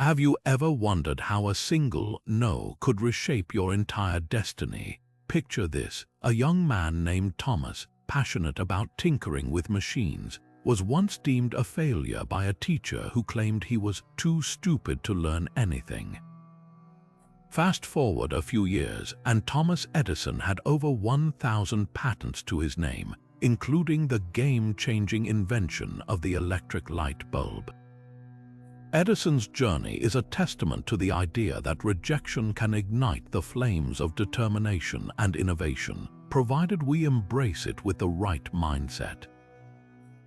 Have you ever wondered how a single no could reshape your entire destiny? Picture this: a young man named Thomas, passionate about tinkering with machines, was once deemed a failure by a teacher who claimed he was too stupid to learn anything. Fast forward a few years, and Thomas Edison had over 1,000 patents to his name, including the game-changing invention of the electric light bulb. Edison's journey is a testament to the idea that rejection can ignite the flames of determination and innovation, provided we embrace it with the right mindset.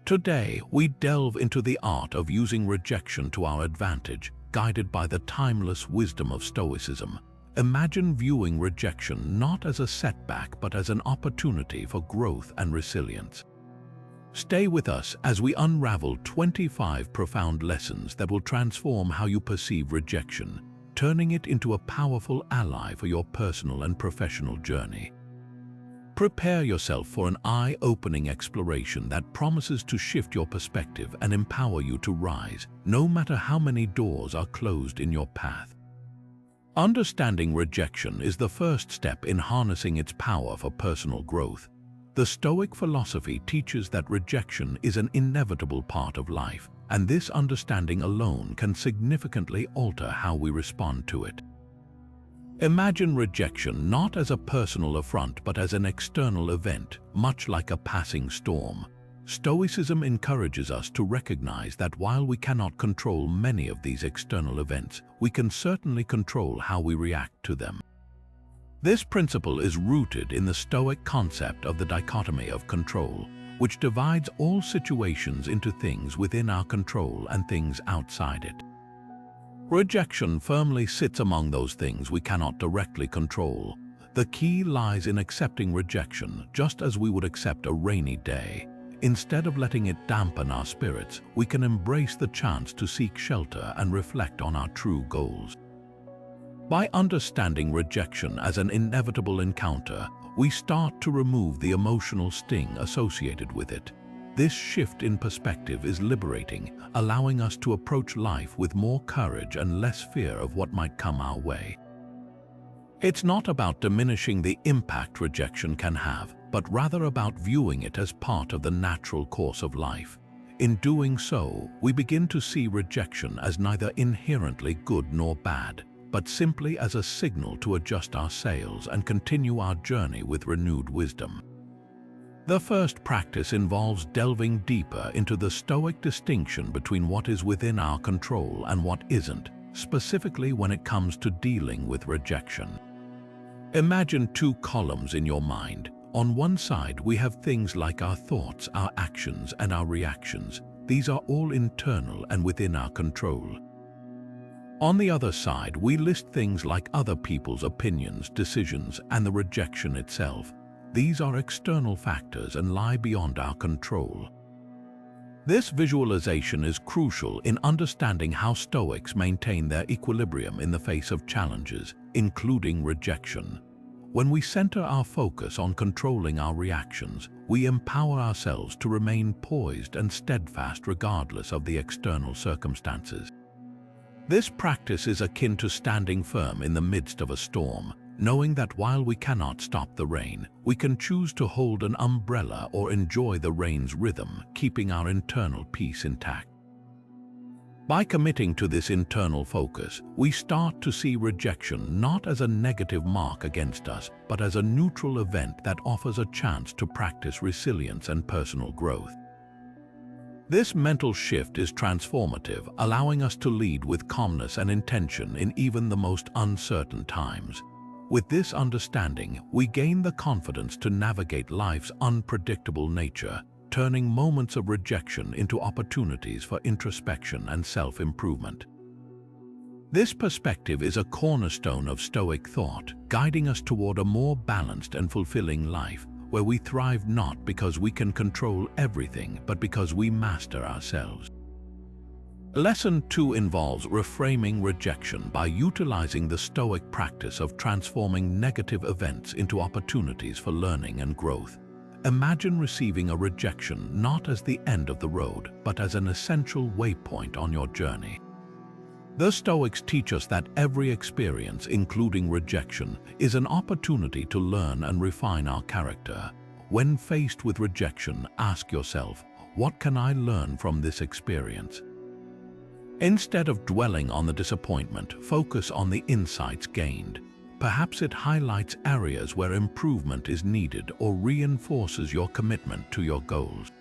Today, we delve into the art of using rejection to our advantage, guided by the timeless wisdom of Stoicism. Imagine viewing rejection not as a setback but as an opportunity for growth and resilience. Stay with us as we unravel 25 profound lessons that will transform how you perceive rejection, turning it into a powerful ally for your personal and professional journey. Prepare yourself for an eye-opening exploration that promises to shift your perspective and empower you to rise, no matter how many doors are closed in your path. Understanding rejection is the first step in harnessing its power for personal growth. The Stoic philosophy teaches that rejection is an inevitable part of life, and this understanding alone can significantly alter how we respond to it. Imagine rejection not as a personal affront but as an external event, much like a passing storm. Stoicism encourages us to recognize that while we cannot control many of these external events, we can certainly control how we react to them. This principle is rooted in the Stoic concept of the dichotomy of control, which divides all situations into things within our control and things outside it. Rejection firmly sits among those things we cannot directly control. The key lies in accepting rejection just as we would accept a rainy day. Instead of letting it dampen our spirits, we can embrace the chance to seek shelter and reflect on our true goals. By understanding rejection as an inevitable encounter, we start to remove the emotional sting associated with it. This shift in perspective is liberating, allowing us to approach life with more courage and less fear of what might come our way. It's not about diminishing the impact rejection can have, but rather about viewing it as part of the natural course of life. In doing so, we begin to see rejection as neither inherently good nor bad, but simply as a signal to adjust our sails and continue our journey with renewed wisdom. The first practice involves delving deeper into the Stoic distinction between what is within our control and what isn't, specifically when it comes to dealing with rejection. Imagine two columns in your mind. On one side, we have things like our thoughts, our actions, and our reactions. These are all internal and within our control. On the other side, we list things like other people's opinions, decisions, and the rejection itself. These are external factors and lie beyond our control. This visualization is crucial in understanding how Stoics maintain their equilibrium in the face of challenges, including rejection. When we center our focus on controlling our reactions, we empower ourselves to remain poised and steadfast regardless of the external circumstances. This practice is akin to standing firm in the midst of a storm, knowing that while we cannot stop the rain, we can choose to hold an umbrella or enjoy the rain's rhythm, keeping our internal peace intact. By committing to this internal focus, we start to see rejection not as a negative mark against us, but as a neutral event that offers a chance to practice resilience and personal growth. This mental shift is transformative, allowing us to lead with calmness and intention in even the most uncertain times. With this understanding, we gain the confidence to navigate life's unpredictable nature, turning moments of rejection into opportunities for introspection and self-improvement. This perspective is a cornerstone of Stoic thought, guiding us toward a more balanced and fulfilling life, where we thrive not because we can control everything, but because we master ourselves. Lesson 2 involves reframing rejection by utilizing the Stoic practice of transforming negative events into opportunities for learning and growth. Imagine receiving a rejection not as the end of the road, but as an essential waypoint on your journey. The Stoics teach us that every experience, including rejection, is an opportunity to learn and refine our character. When faced with rejection, ask yourself, what can I learn from this experience? Instead of dwelling on the disappointment, focus on the insights gained. Perhaps it highlights areas where improvement is needed or reinforces your commitment to your goals.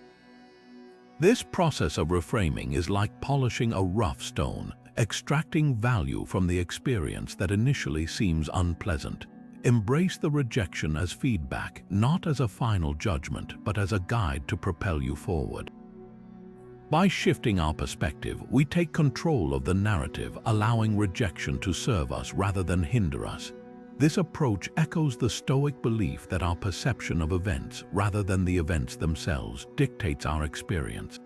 This process of reframing is like polishing a rough stone, extracting value from the experience that initially seems unpleasant. Embrace the rejection as feedback, not as a final judgment, but as a guide to propel you forward. By shifting our perspective, we take control of the narrative, allowing rejection to serve us rather than hinder us. This approach echoes the Stoic belief that our perception of events, rather than the events themselves, dictates our experience.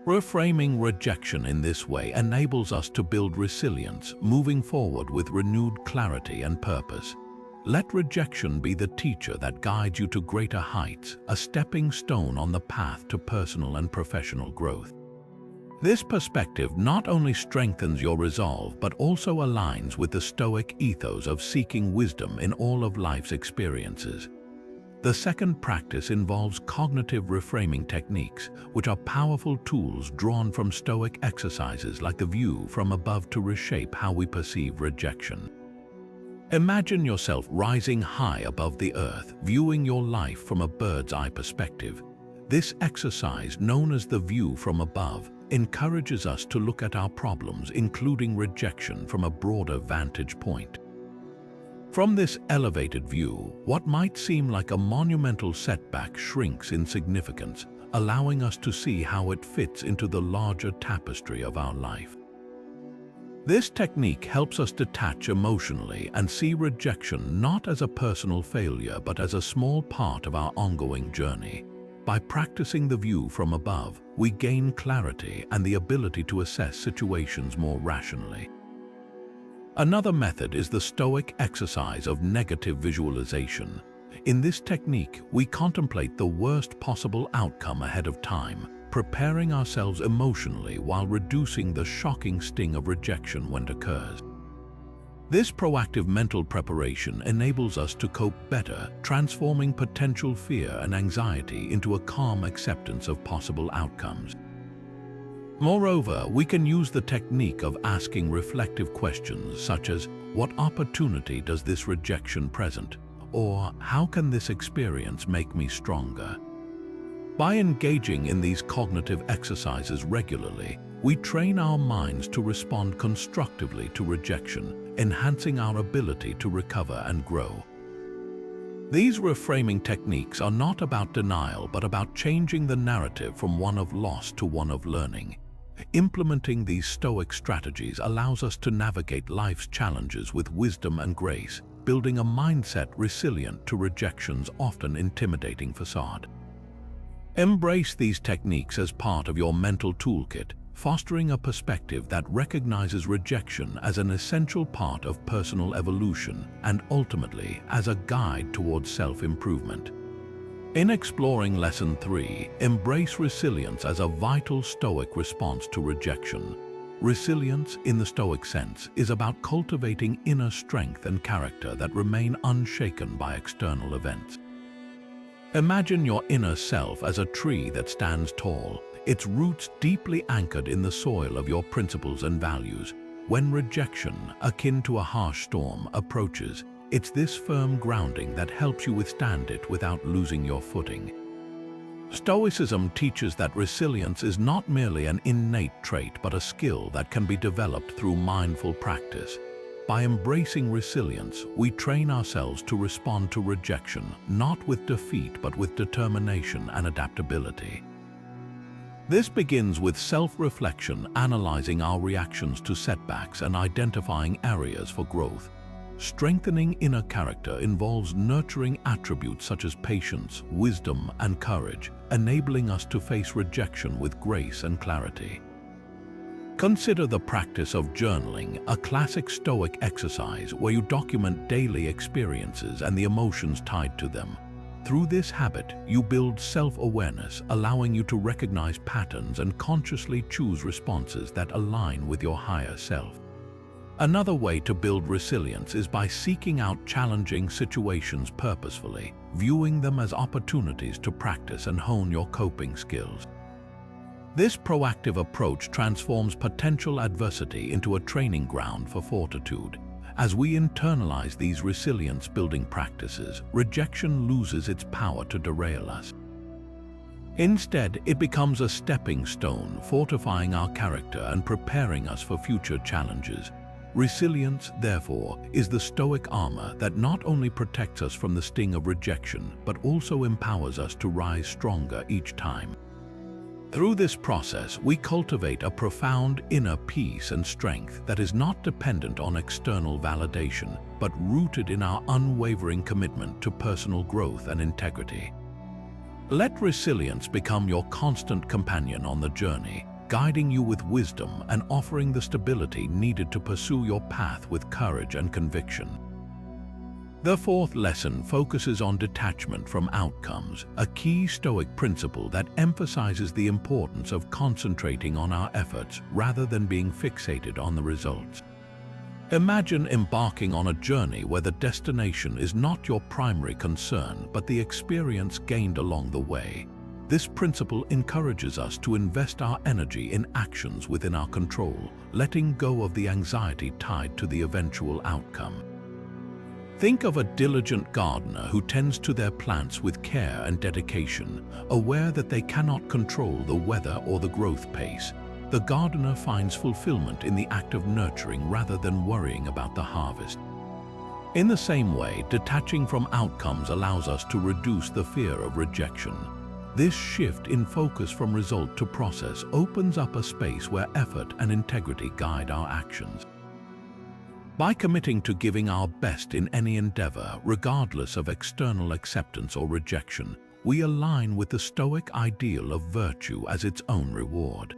Reframing rejection in this way enables us to build resilience, moving forward with renewed clarity and purpose. Let rejection be the teacher that guides you to greater heights, a stepping stone on the path to personal and professional growth. This perspective not only strengthens your resolve but also aligns with the Stoic ethos of seeking wisdom in all of life's experiences. The second practice involves cognitive reframing techniques, which are powerful tools drawn from Stoic exercises like the view from above to reshape how we perceive rejection. Imagine yourself rising high above the earth, viewing your life from a bird's-eye perspective. This exercise, known as the view from above, encourages us to look at our problems, including rejection, from a broader vantage point. From this elevated view, what might seem like a monumental setback shrinks in significance, allowing us to see how it fits into the larger tapestry of our life. This technique helps us detach emotionally and see rejection not as a personal failure but as a small part of our ongoing journey. By practicing the view from above, we gain clarity and the ability to assess situations more rationally. Another method is the Stoic exercise of negative visualization. In this technique, we contemplate the worst possible outcome ahead of time, preparing ourselves emotionally while reducing the shocking sting of rejection when it occurs. This proactive mental preparation enables us to cope better, transforming potential fear and anxiety into a calm acceptance of possible outcomes. Moreover, we can use the technique of asking reflective questions such as, what opportunity does this rejection present? Or, how can this experience make me stronger? By engaging in these cognitive exercises regularly, we train our minds to respond constructively to rejection, enhancing our ability to recover and grow. These reframing techniques are not about denial, but about changing the narrative from one of loss to one of learning. Implementing these Stoic strategies allows us to navigate life's challenges with wisdom and grace, building a mindset resilient to rejection's often intimidating facade. Embrace these techniques as part of your mental toolkit, fostering a perspective that recognizes rejection as an essential part of personal evolution and ultimately as a guide towards self-improvement. In exploring Lesson 3, embrace resilience as a vital Stoic response to rejection. Resilience, in the Stoic sense, is about cultivating inner strength and character that remain unshaken by external events. Imagine your inner self as a tree that stands tall, its roots deeply anchored in the soil of your principles and values. When rejection, akin to a harsh storm, approaches, it's this firm grounding that helps you withstand it without losing your footing. Stoicism teaches that resilience is not merely an innate trait but a skill that can be developed through mindful practice. By embracing resilience, we train ourselves to respond to rejection, not with defeat but with determination and adaptability. This begins with self-reflection, analyzing our reactions to setbacks and identifying areas for growth. Strengthening inner character involves nurturing attributes such as patience, wisdom, and courage, enabling us to face rejection with grace and clarity. Consider the practice of journaling, a classic Stoic exercise where you document daily experiences and the emotions tied to them. Through this habit, you build self-awareness, allowing you to recognize patterns and consciously choose responses that align with your higher self. Another way to build resilience is by seeking out challenging situations purposefully, viewing them as opportunities to practice and hone your coping skills. This proactive approach transforms potential adversity into a training ground for fortitude. As we internalize these resilience-building practices, rejection loses its power to derail us. Instead, it becomes a stepping stone, fortifying our character and preparing us for future challenges. Resilience, therefore, is the Stoic armor that not only protects us from the sting of rejection, but also empowers us to rise stronger each time. Through this process, we cultivate a profound inner peace and strength that is not dependent on external validation, but rooted in our unwavering commitment to personal growth and integrity. Let resilience become your constant companion on the journey, guiding you with wisdom and offering the stability needed to pursue your path with courage and conviction. The fourth lesson focuses on detachment from outcomes, a key Stoic principle that emphasizes the importance of concentrating on our efforts rather than being fixated on the results. Imagine embarking on a journey where the destination is not your primary concern, but the experience gained along the way. This principle encourages us to invest our energy in actions within our control, letting go of the anxiety tied to the eventual outcome. Think of a diligent gardener who tends to their plants with care and dedication, aware that they cannot control the weather or the growth pace. The gardener finds fulfillment in the act of nurturing rather than worrying about the harvest. In the same way, detaching from outcomes allows us to reduce the fear of rejection. This shift in focus from result to process opens up a space where effort and integrity guide our actions. By committing to giving our best in any endeavor, regardless of external acceptance or rejection, we align with the Stoic ideal of virtue as its own reward.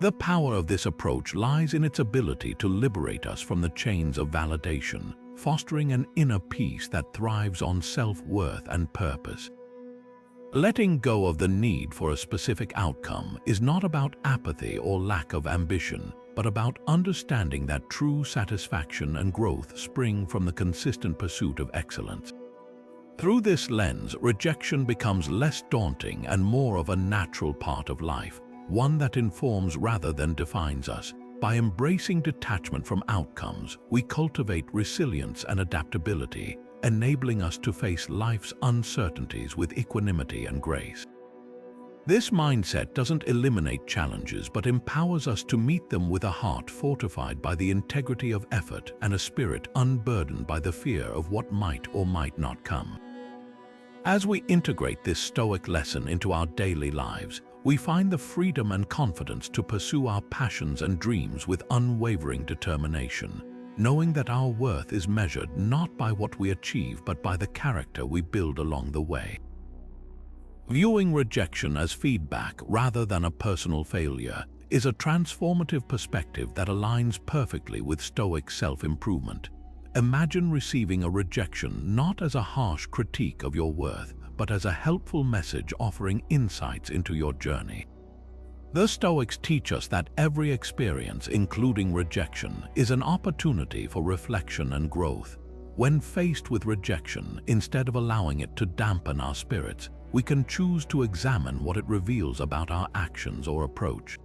The power of this approach lies in its ability to liberate us from the chains of validation, fostering an inner peace that thrives on self-worth and purpose. Letting go of the need for a specific outcome is not about apathy or lack of ambition, but about understanding that true satisfaction and growth spring from the consistent pursuit of excellence. Through this lens, rejection becomes less daunting and more of a natural part of life, one that informs rather than defines us. By embracing detachment from outcomes, we cultivate resilience and adaptability, enabling us to face life's uncertainties with equanimity and grace. This mindset doesn't eliminate challenges but empowers us to meet them with a heart fortified by the integrity of effort and a spirit unburdened by the fear of what might or might not come. As we integrate this Stoic lesson into our daily lives, we find the freedom and confidence to pursue our passions and dreams with unwavering determination, knowing that our worth is measured not by what we achieve but by the character we build along the way. Viewing rejection as feedback rather than a personal failure is a transformative perspective that aligns perfectly with Stoic self-improvement. Imagine receiving a rejection not as a harsh critique of your worth, but as a helpful message offering insights into your journey. The Stoics teach us that every experience, including rejection, is an opportunity for reflection and growth. When faced with rejection, instead of allowing it to dampen our spirits, we can choose to examine what it reveals about our actions or approach.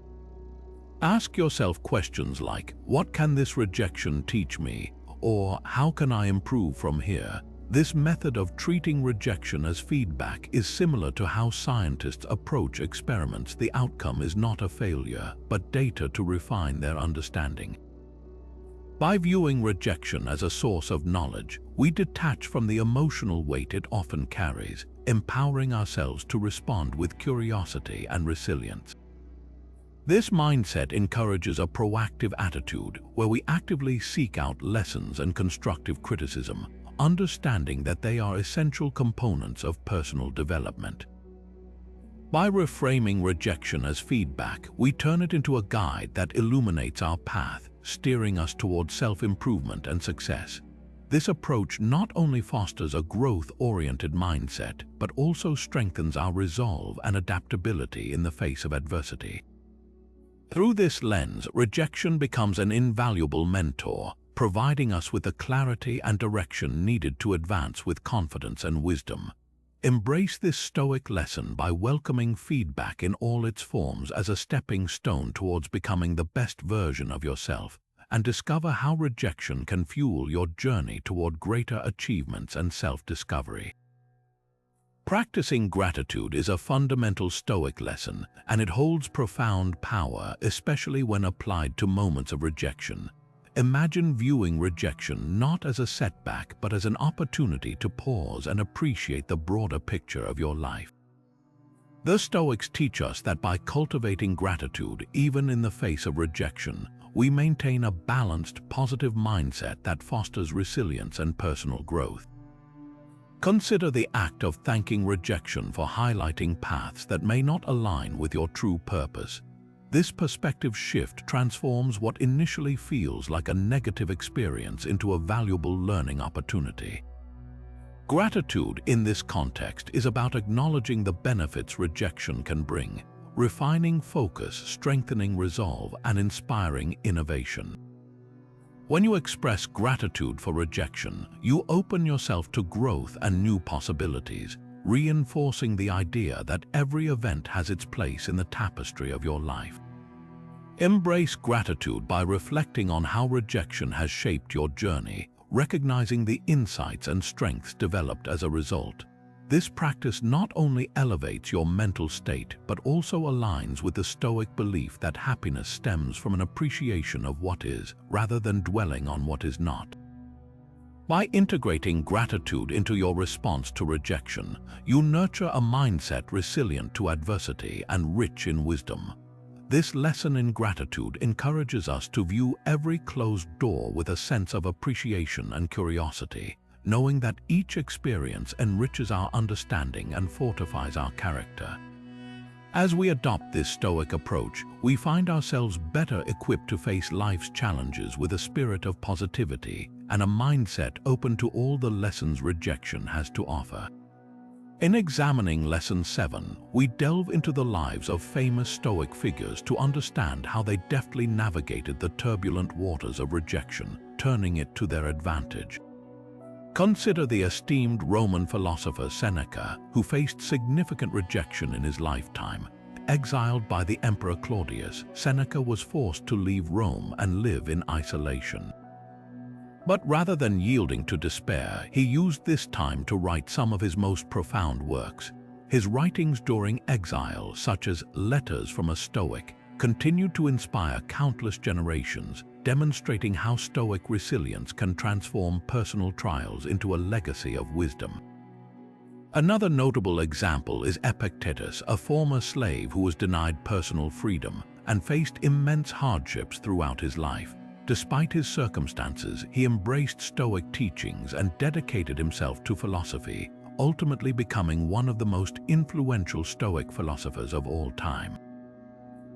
Ask yourself questions like, what can this rejection teach me? Or, how can I improve from here? This method of treating rejection as feedback is similar to how scientists approach experiments. The outcome is not a failure, but data to refine their understanding. By viewing rejection as a source of knowledge, we detach from the emotional weight it often carries, empowering ourselves to respond with curiosity and resilience. This mindset encourages a proactive attitude where we actively seek out lessons and constructive criticism, understanding that they are essential components of personal development. By reframing rejection as feedback, we turn it into a guide that illuminates our path, steering us towards self-improvement and success. This approach not only fosters a growth-oriented mindset, but also strengthens our resolve and adaptability in the face of adversity. Through this lens, rejection becomes an invaluable mentor, providing us with the clarity and direction needed to advance with confidence and wisdom. Embrace this Stoic lesson by welcoming feedback in all its forms as a stepping stone towards becoming the best version of yourself, and discover how rejection can fuel your journey toward greater achievements and self-discovery. Practicing gratitude is a fundamental Stoic lesson, and it holds profound power, especially when applied to moments of rejection. Imagine viewing rejection not as a setback, but as an opportunity to pause and appreciate the broader picture of your life. The Stoics teach us that by cultivating gratitude, even in the face of rejection, we maintain a balanced, positive mindset that fosters resilience and personal growth. Consider the act of thanking rejection for highlighting paths that may not align with your true purpose. This perspective shift transforms what initially feels like a negative experience into a valuable learning opportunity. Gratitude in this context is about acknowledging the benefits rejection can bring, refining focus, strengthening resolve, and inspiring innovation. When you express gratitude for rejection, you open yourself to growth and new possibilities, reinforcing the idea that every event has its place in the tapestry of your life. Embrace gratitude by reflecting on how rejection has shaped your journey, recognizing the insights and strengths developed as a result. This practice not only elevates your mental state, but also aligns with the Stoic belief that happiness stems from an appreciation of what is, rather than dwelling on what is not. By integrating gratitude into your response to rejection, you nurture a mindset resilient to adversity and rich in wisdom. This lesson in gratitude encourages us to view every closed door with a sense of appreciation and curiosity, knowing that each experience enriches our understanding and fortifies our character. As we adopt this Stoic approach, we find ourselves better equipped to face life's challenges with a spirit of positivity and a mindset open to all the lessons rejection has to offer. In examining Lesson 7, we delve into the lives of famous Stoic figures to understand how they deftly navigated the turbulent waters of rejection, turning it to their advantage. Consider the esteemed Roman philosopher Seneca, who faced significant rejection in his lifetime. Exiled by the Emperor Claudius, Seneca was forced to leave Rome and live in isolation. But rather than yielding to despair, he used this time to write some of his most profound works. His writings during exile, such as Letters from a Stoic, continued to inspire countless generations, demonstrating how Stoic resilience can transform personal trials into a legacy of wisdom. Another notable example is Epictetus, a former slave who was denied personal freedom and faced immense hardships throughout his life. Despite his circumstances, he embraced Stoic teachings and dedicated himself to philosophy, ultimately becoming one of the most influential Stoic philosophers of all time.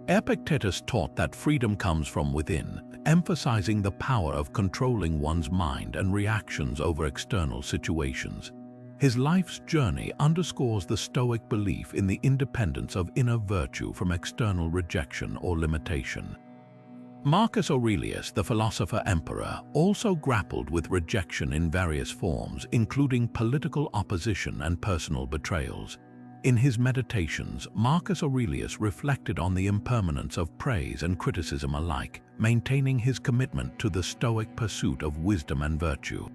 Epictetus taught that freedom comes from within, emphasizing the power of controlling one's mind and reactions over external situations. His life's journey underscores the Stoic belief in the independence of inner virtue from external rejection or limitation. Marcus Aurelius, the philosopher-emperor, also grappled with rejection in various forms, including political opposition and personal betrayals. In his meditations, Marcus Aurelius reflected on the impermanence of praise and criticism alike, maintaining his commitment to the Stoic pursuit of wisdom and virtue.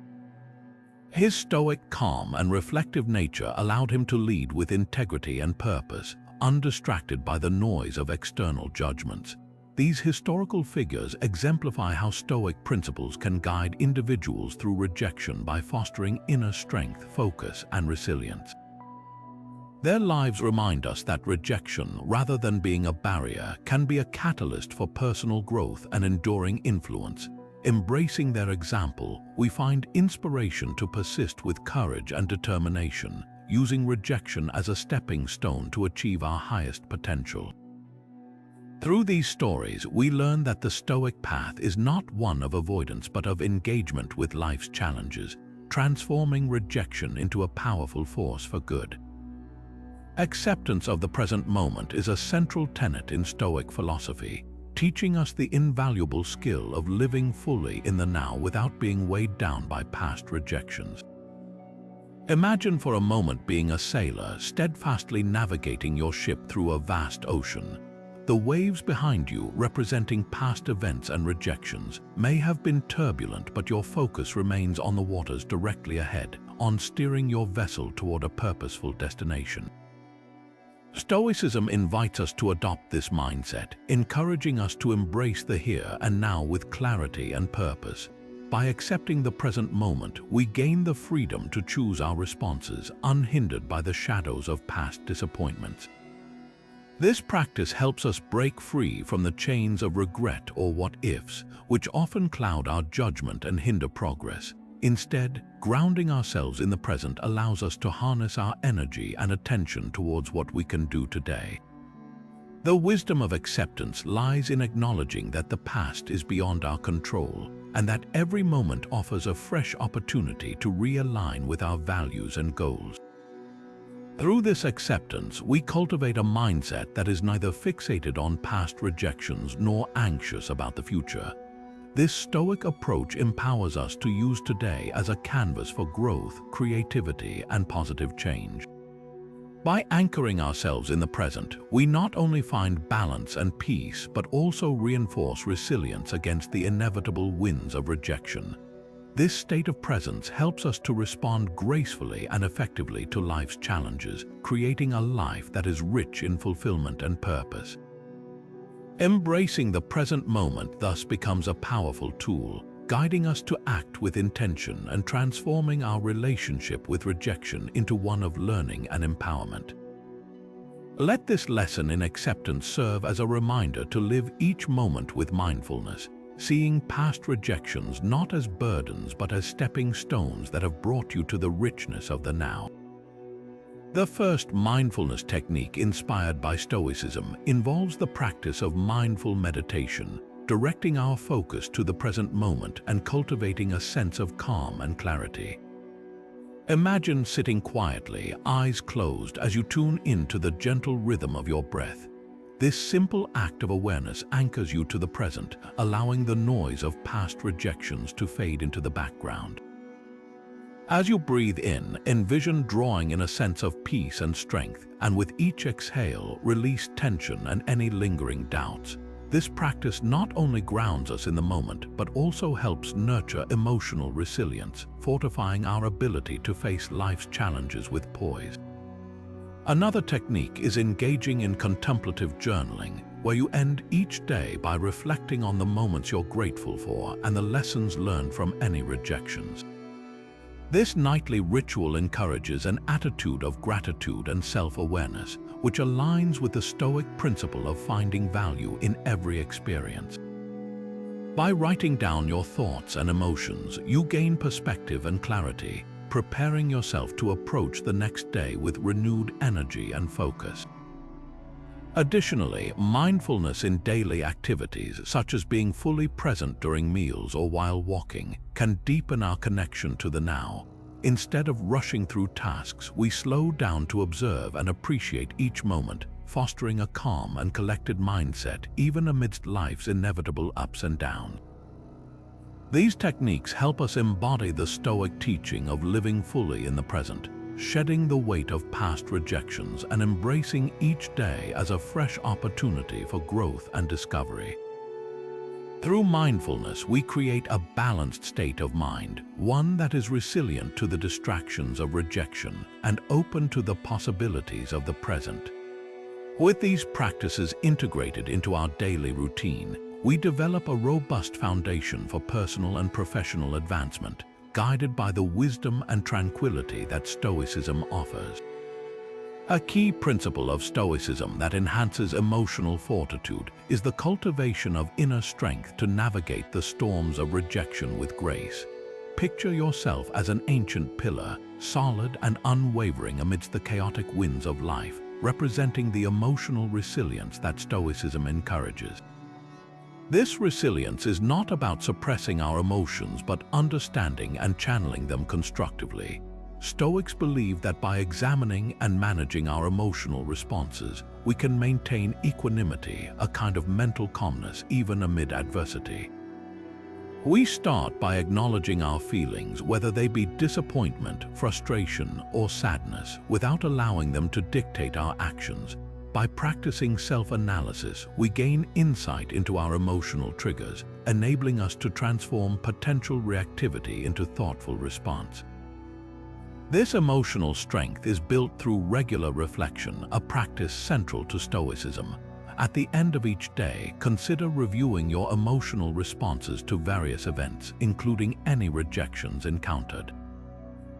His Stoic calm and reflective nature allowed him to lead with integrity and purpose, undistracted by the noise of external judgments. These historical figures exemplify how Stoic principles can guide individuals through rejection by fostering inner strength, focus, and resilience. Their lives remind us that rejection, rather than being a barrier, can be a catalyst for personal growth and enduring influence. Embracing their example, we find inspiration to persist with courage and determination, using rejection as a stepping stone to achieve our highest potential. Through these stories, we learn that the Stoic path is not one of avoidance but of engagement with life's challenges, transforming rejection into a powerful force for good. Acceptance of the present moment is a central tenet in Stoic philosophy, teaching us the invaluable skill of living fully in the now without being weighed down by past rejections. Imagine for a moment being a sailor steadfastly navigating your ship through a vast ocean. The waves behind you, representing past events and rejections, may have been turbulent, but your focus remains on the waters directly ahead, on steering your vessel toward a purposeful destination. Stoicism invites us to adopt this mindset, encouraging us to embrace the here and now with clarity and purpose. By accepting the present moment, we gain the freedom to choose our responses, unhindered by the shadows of past disappointments. This practice helps us break free from the chains of regret or what-ifs, which often cloud our judgment and hinder progress. Instead, grounding ourselves in the present allows us to harness our energy and attention towards what we can do today. The wisdom of acceptance lies in acknowledging that the past is beyond our control, and that every moment offers a fresh opportunity to realign with our values and goals. Through this acceptance, we cultivate a mindset that is neither fixated on past rejections nor anxious about the future. This Stoic approach empowers us to use today as a canvas for growth, creativity, and positive change. By anchoring ourselves in the present, we not only find balance and peace, but also reinforce resilience against the inevitable winds of rejection. This state of presence helps us to respond gracefully and effectively to life's challenges, creating a life that is rich in fulfillment and purpose. Embracing the present moment thus becomes a powerful tool, guiding us to act with intention and transforming our relationship with rejection into one of learning and empowerment. Let this lesson in acceptance serve as a reminder to live each moment with mindfulness, seeing past rejections not as burdens but as stepping stones that have brought you to the richness of the now. The first mindfulness technique inspired by Stoicism involves the practice of mindful meditation, directing our focus to the present moment and cultivating a sense of calm and clarity. Imagine sitting quietly, eyes closed, as you tune into the gentle rhythm of your breath. This simple act of awareness anchors you to the present, allowing the noise of past rejections to fade into the background. As you breathe in, envision drawing in a sense of peace and strength, and with each exhale, release tension and any lingering doubts. This practice not only grounds us in the moment, but also helps nurture emotional resilience, fortifying our ability to face life's challenges with poise. Another technique is engaging in contemplative journaling, where you end each day by reflecting on the moments you're grateful for and the lessons learned from any rejections. This nightly ritual encourages an attitude of gratitude and self-awareness, which aligns with the Stoic principle of finding value in every experience. By writing down your thoughts and emotions, you gain perspective and clarity, preparing yourself to approach the next day with renewed energy and focus. Additionally, mindfulness in daily activities, such as being fully present during meals or while walking, can deepen our connection to the now. Instead of rushing through tasks, we slow down to observe and appreciate each moment, fostering a calm and collected mindset even amidst life's inevitable ups and downs. These techniques help us embody the Stoic teaching of living fully in the present, shedding the weight of past rejections and embracing each day as a fresh opportunity for growth and discovery. Through mindfulness, we create a balanced state of mind, one that is resilient to the distractions of rejection and open to the possibilities of the present. With these practices integrated into our daily routine, we develop a robust foundation for personal and professional advancement, guided by the wisdom and tranquility that Stoicism offers. A key principle of Stoicism that enhances emotional fortitude is the cultivation of inner strength to navigate the storms of rejection with grace. Picture yourself as an ancient pillar, solid and unwavering amidst the chaotic winds of life, representing the emotional resilience that Stoicism encourages. This resilience is not about suppressing our emotions but understanding and channeling them constructively. Stoics believe that by examining and managing our emotional responses, we can maintain equanimity, a kind of mental calmness even amid adversity. We start by acknowledging our feelings, whether they be disappointment, frustration, or sadness, without allowing them to dictate our actions. By practicing self-analysis, we gain insight into our emotional triggers, enabling us to transform potential reactivity into thoughtful response. This emotional strength is built through regular reflection, a practice central to Stoicism. At the end of each day, consider reviewing your emotional responses to various events, including any rejections encountered.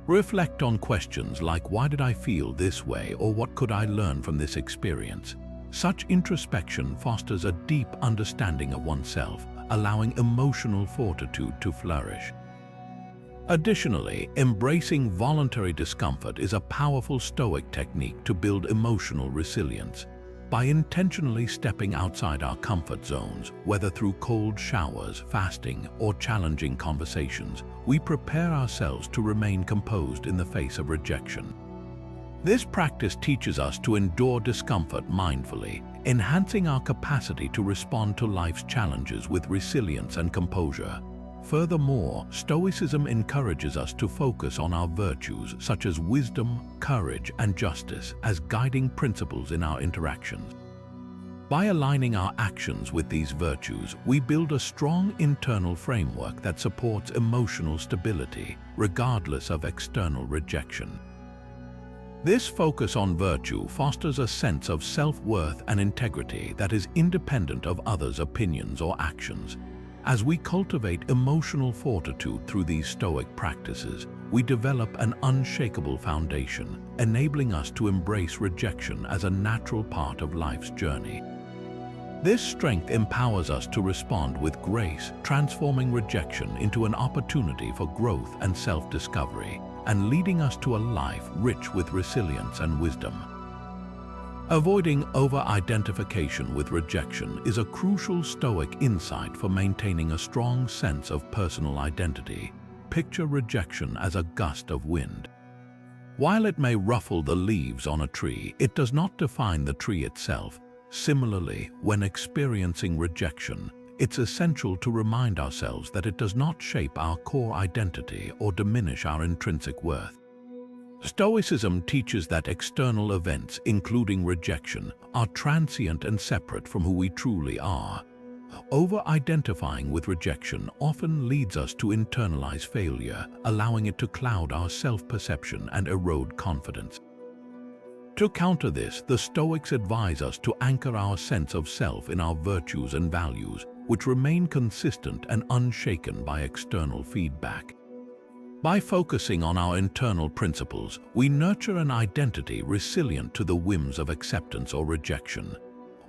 Reflect on questions like, why did I feel this way, or what could I learn from this experience? Such introspection fosters a deep understanding of oneself, allowing emotional fortitude to flourish. Additionally, embracing voluntary discomfort is a powerful Stoic technique to build emotional resilience. By intentionally stepping outside our comfort zones, whether through cold showers, fasting, or challenging conversations, we prepare ourselves to remain composed in the face of rejection. This practice teaches us to endure discomfort mindfully, enhancing our capacity to respond to life's challenges with resilience and composure. Furthermore, Stoicism encourages us to focus on our virtues such as wisdom, courage, and justice as guiding principles in our interactions. By aligning our actions with these virtues, we build a strong internal framework that supports emotional stability, regardless of external rejection. This focus on virtue fosters a sense of self-worth and integrity that is independent of others' opinions or actions. As we cultivate emotional fortitude through these Stoic practices, we develop an unshakable foundation, enabling us to embrace rejection as a natural part of life's journey. This strength empowers us to respond with grace, transforming rejection into an opportunity for growth and self-discovery, and leading us to a life rich with resilience and wisdom. Avoiding over-identification with rejection is a crucial Stoic insight for maintaining a strong sense of personal identity. Picture rejection as a gust of wind. While it may ruffle the leaves on a tree, it does not define the tree itself. Similarly, when experiencing rejection, it's essential to remind ourselves that it does not shape our core identity or diminish our intrinsic worth. Stoicism teaches that external events, including rejection, are transient and separate from who we truly are. Over-identifying with rejection often leads us to internalize failure, allowing it to cloud our self-perception and erode confidence. To counter this, the Stoics advise us to anchor our sense of self in our virtues and values, which remain consistent and unshaken by external feedback. By focusing on our internal principles, we nurture an identity resilient to the whims of acceptance or rejection.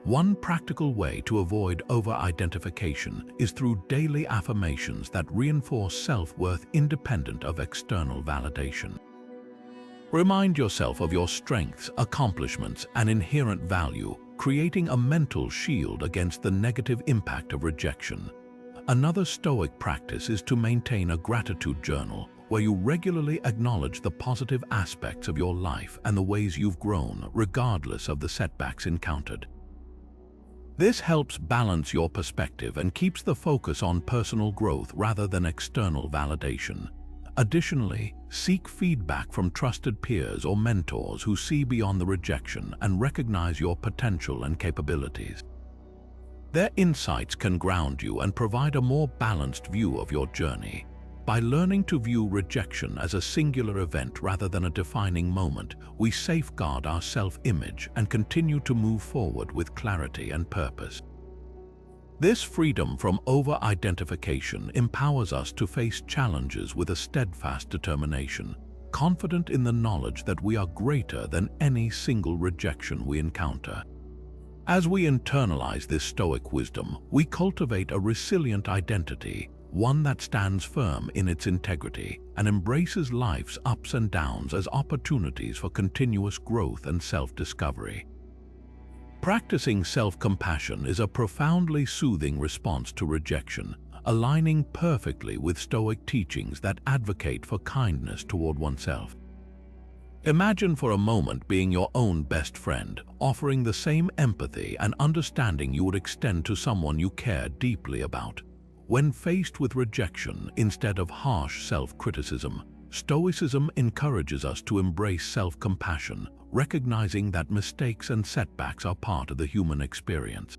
One practical way to avoid over-identification is through daily affirmations that reinforce self-worth independent of external validation. Remind yourself of your strengths, accomplishments, and inherent value, creating a mental shield against the negative impact of rejection. Another Stoic practice is to maintain a gratitude journal, where you regularly acknowledge the positive aspects of your life and the ways you've grown, regardless of the setbacks encountered. This helps balance your perspective and keeps the focus on personal growth rather than external validation. Additionally, seek feedback from trusted peers or mentors who see beyond the rejection and recognize your potential and capabilities. Their insights can ground you and provide a more balanced view of your journey. By learning to view rejection as a singular event rather than a defining moment, we safeguard our self-image and continue to move forward with clarity and purpose. This freedom from over-identification empowers us to face challenges with a steadfast determination, confident in the knowledge that we are greater than any single rejection we encounter. As we internalize this Stoic wisdom, we cultivate a resilient identity, one that stands firm in its integrity and embraces life's ups and downs as opportunities for continuous growth and self-discovery. Practicing self-compassion is a profoundly soothing response to rejection, aligning perfectly with Stoic teachings that advocate for kindness toward oneself. Imagine for a moment being your own best friend, offering the same empathy and understanding you would extend to someone you care deeply about. When faced with rejection instead of harsh self-criticism, Stoicism encourages us to embrace self-compassion, recognizing that mistakes and setbacks are part of the human experience.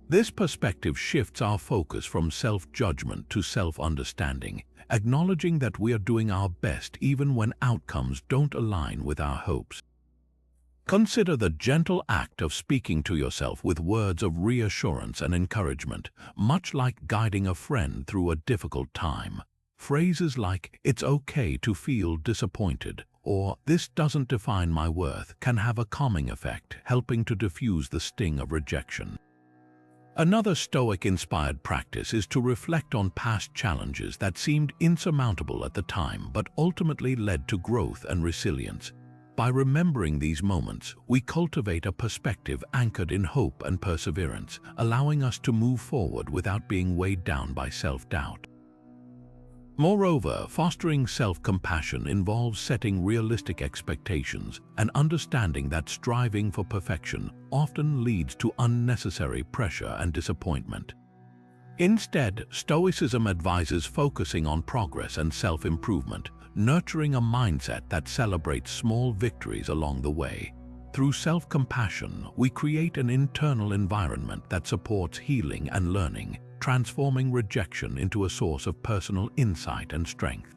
This perspective shifts our focus from self-judgment to self-understanding, acknowledging that we are doing our best even when outcomes don't align with our hopes. Consider the gentle act of speaking to yourself with words of reassurance and encouragement, much like guiding a friend through a difficult time. Phrases like, "It's okay to feel disappointed," or "This doesn't define my worth," can have a calming effect, helping to diffuse the sting of rejection. Another Stoic-inspired practice is to reflect on past challenges that seemed insurmountable at the time but ultimately led to growth and resilience. By remembering these moments, we cultivate a perspective anchored in hope and perseverance, allowing us to move forward without being weighed down by self-doubt. Moreover, fostering self-compassion involves setting realistic expectations and understanding that striving for perfection often leads to unnecessary pressure and disappointment. Instead, Stoicism advises focusing on progress and self-improvement, nurturing a mindset that celebrates small victories along the way. Through self-compassion, we create an internal environment that supports healing and learning, transforming rejection into a source of personal insight and strength.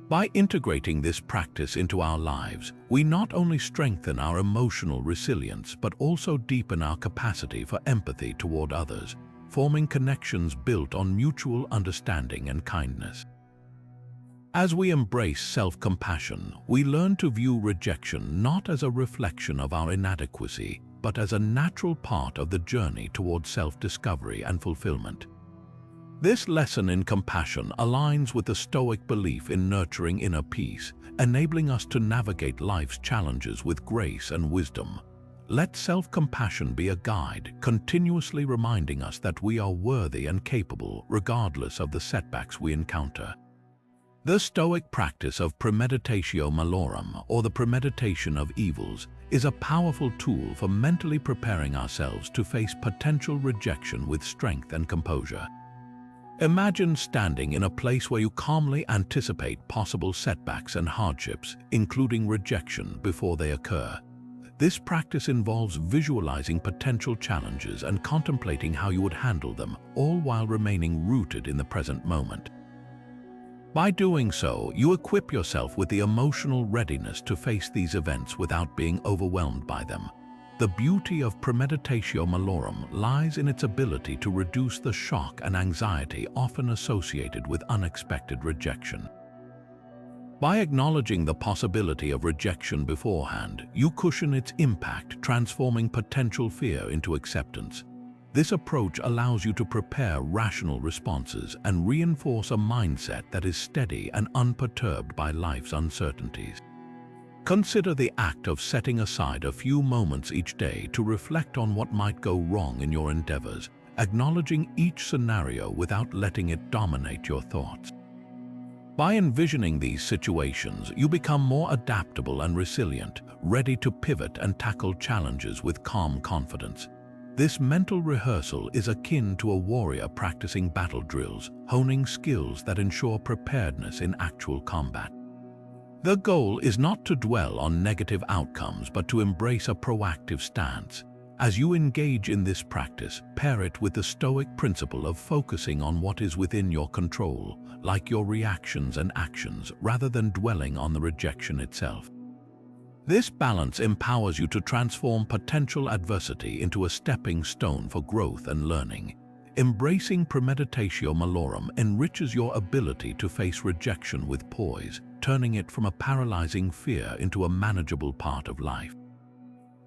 By integrating this practice into our lives, we not only strengthen our emotional resilience but also deepen our capacity for empathy toward others, forming connections built on mutual understanding and kindness. As we embrace self-compassion, we learn to view rejection not as a reflection of our inadequacy, but as a natural part of the journey toward self-discovery and fulfillment. This lesson in compassion aligns with the Stoic belief in nurturing inner peace, enabling us to navigate life's challenges with grace and wisdom. Let self-compassion be a guide, continuously reminding us that we are worthy and capable regardless of the setbacks we encounter. The Stoic practice of premeditatio malorum, or the premeditation of evils, is a powerful tool for mentally preparing ourselves to face potential rejection with strength and composure. Imagine standing in a place where you calmly anticipate possible setbacks and hardships, including rejection, before they occur. This practice involves visualizing potential challenges and contemplating how you would handle them, all while remaining rooted in the present moment. By doing so, you equip yourself with the emotional readiness to face these events without being overwhelmed by them. The beauty of premeditatio malorum lies in its ability to reduce the shock and anxiety often associated with unexpected rejection. By acknowledging the possibility of rejection beforehand, you cushion its impact, transforming potential fear into acceptance. This approach allows you to prepare rational responses and reinforce a mindset that is steady and unperturbed by life's uncertainties. Consider the act of setting aside a few moments each day to reflect on what might go wrong in your endeavors, acknowledging each scenario without letting it dominate your thoughts. By envisioning these situations, you become more adaptable and resilient, ready to pivot and tackle challenges with calm confidence. This mental rehearsal is akin to a warrior practicing battle drills, honing skills that ensure preparedness in actual combat. The goal is not to dwell on negative outcomes, but to embrace a proactive stance. As you engage in this practice, pair it with the Stoic principle of focusing on what is within your control, like your reactions and actions, rather than dwelling on the rejection itself. This balance empowers you to transform potential adversity into a stepping stone for growth and learning. Embracing premeditatio malorum enriches your ability to face rejection with poise, turning it from a paralyzing fear into a manageable part of life.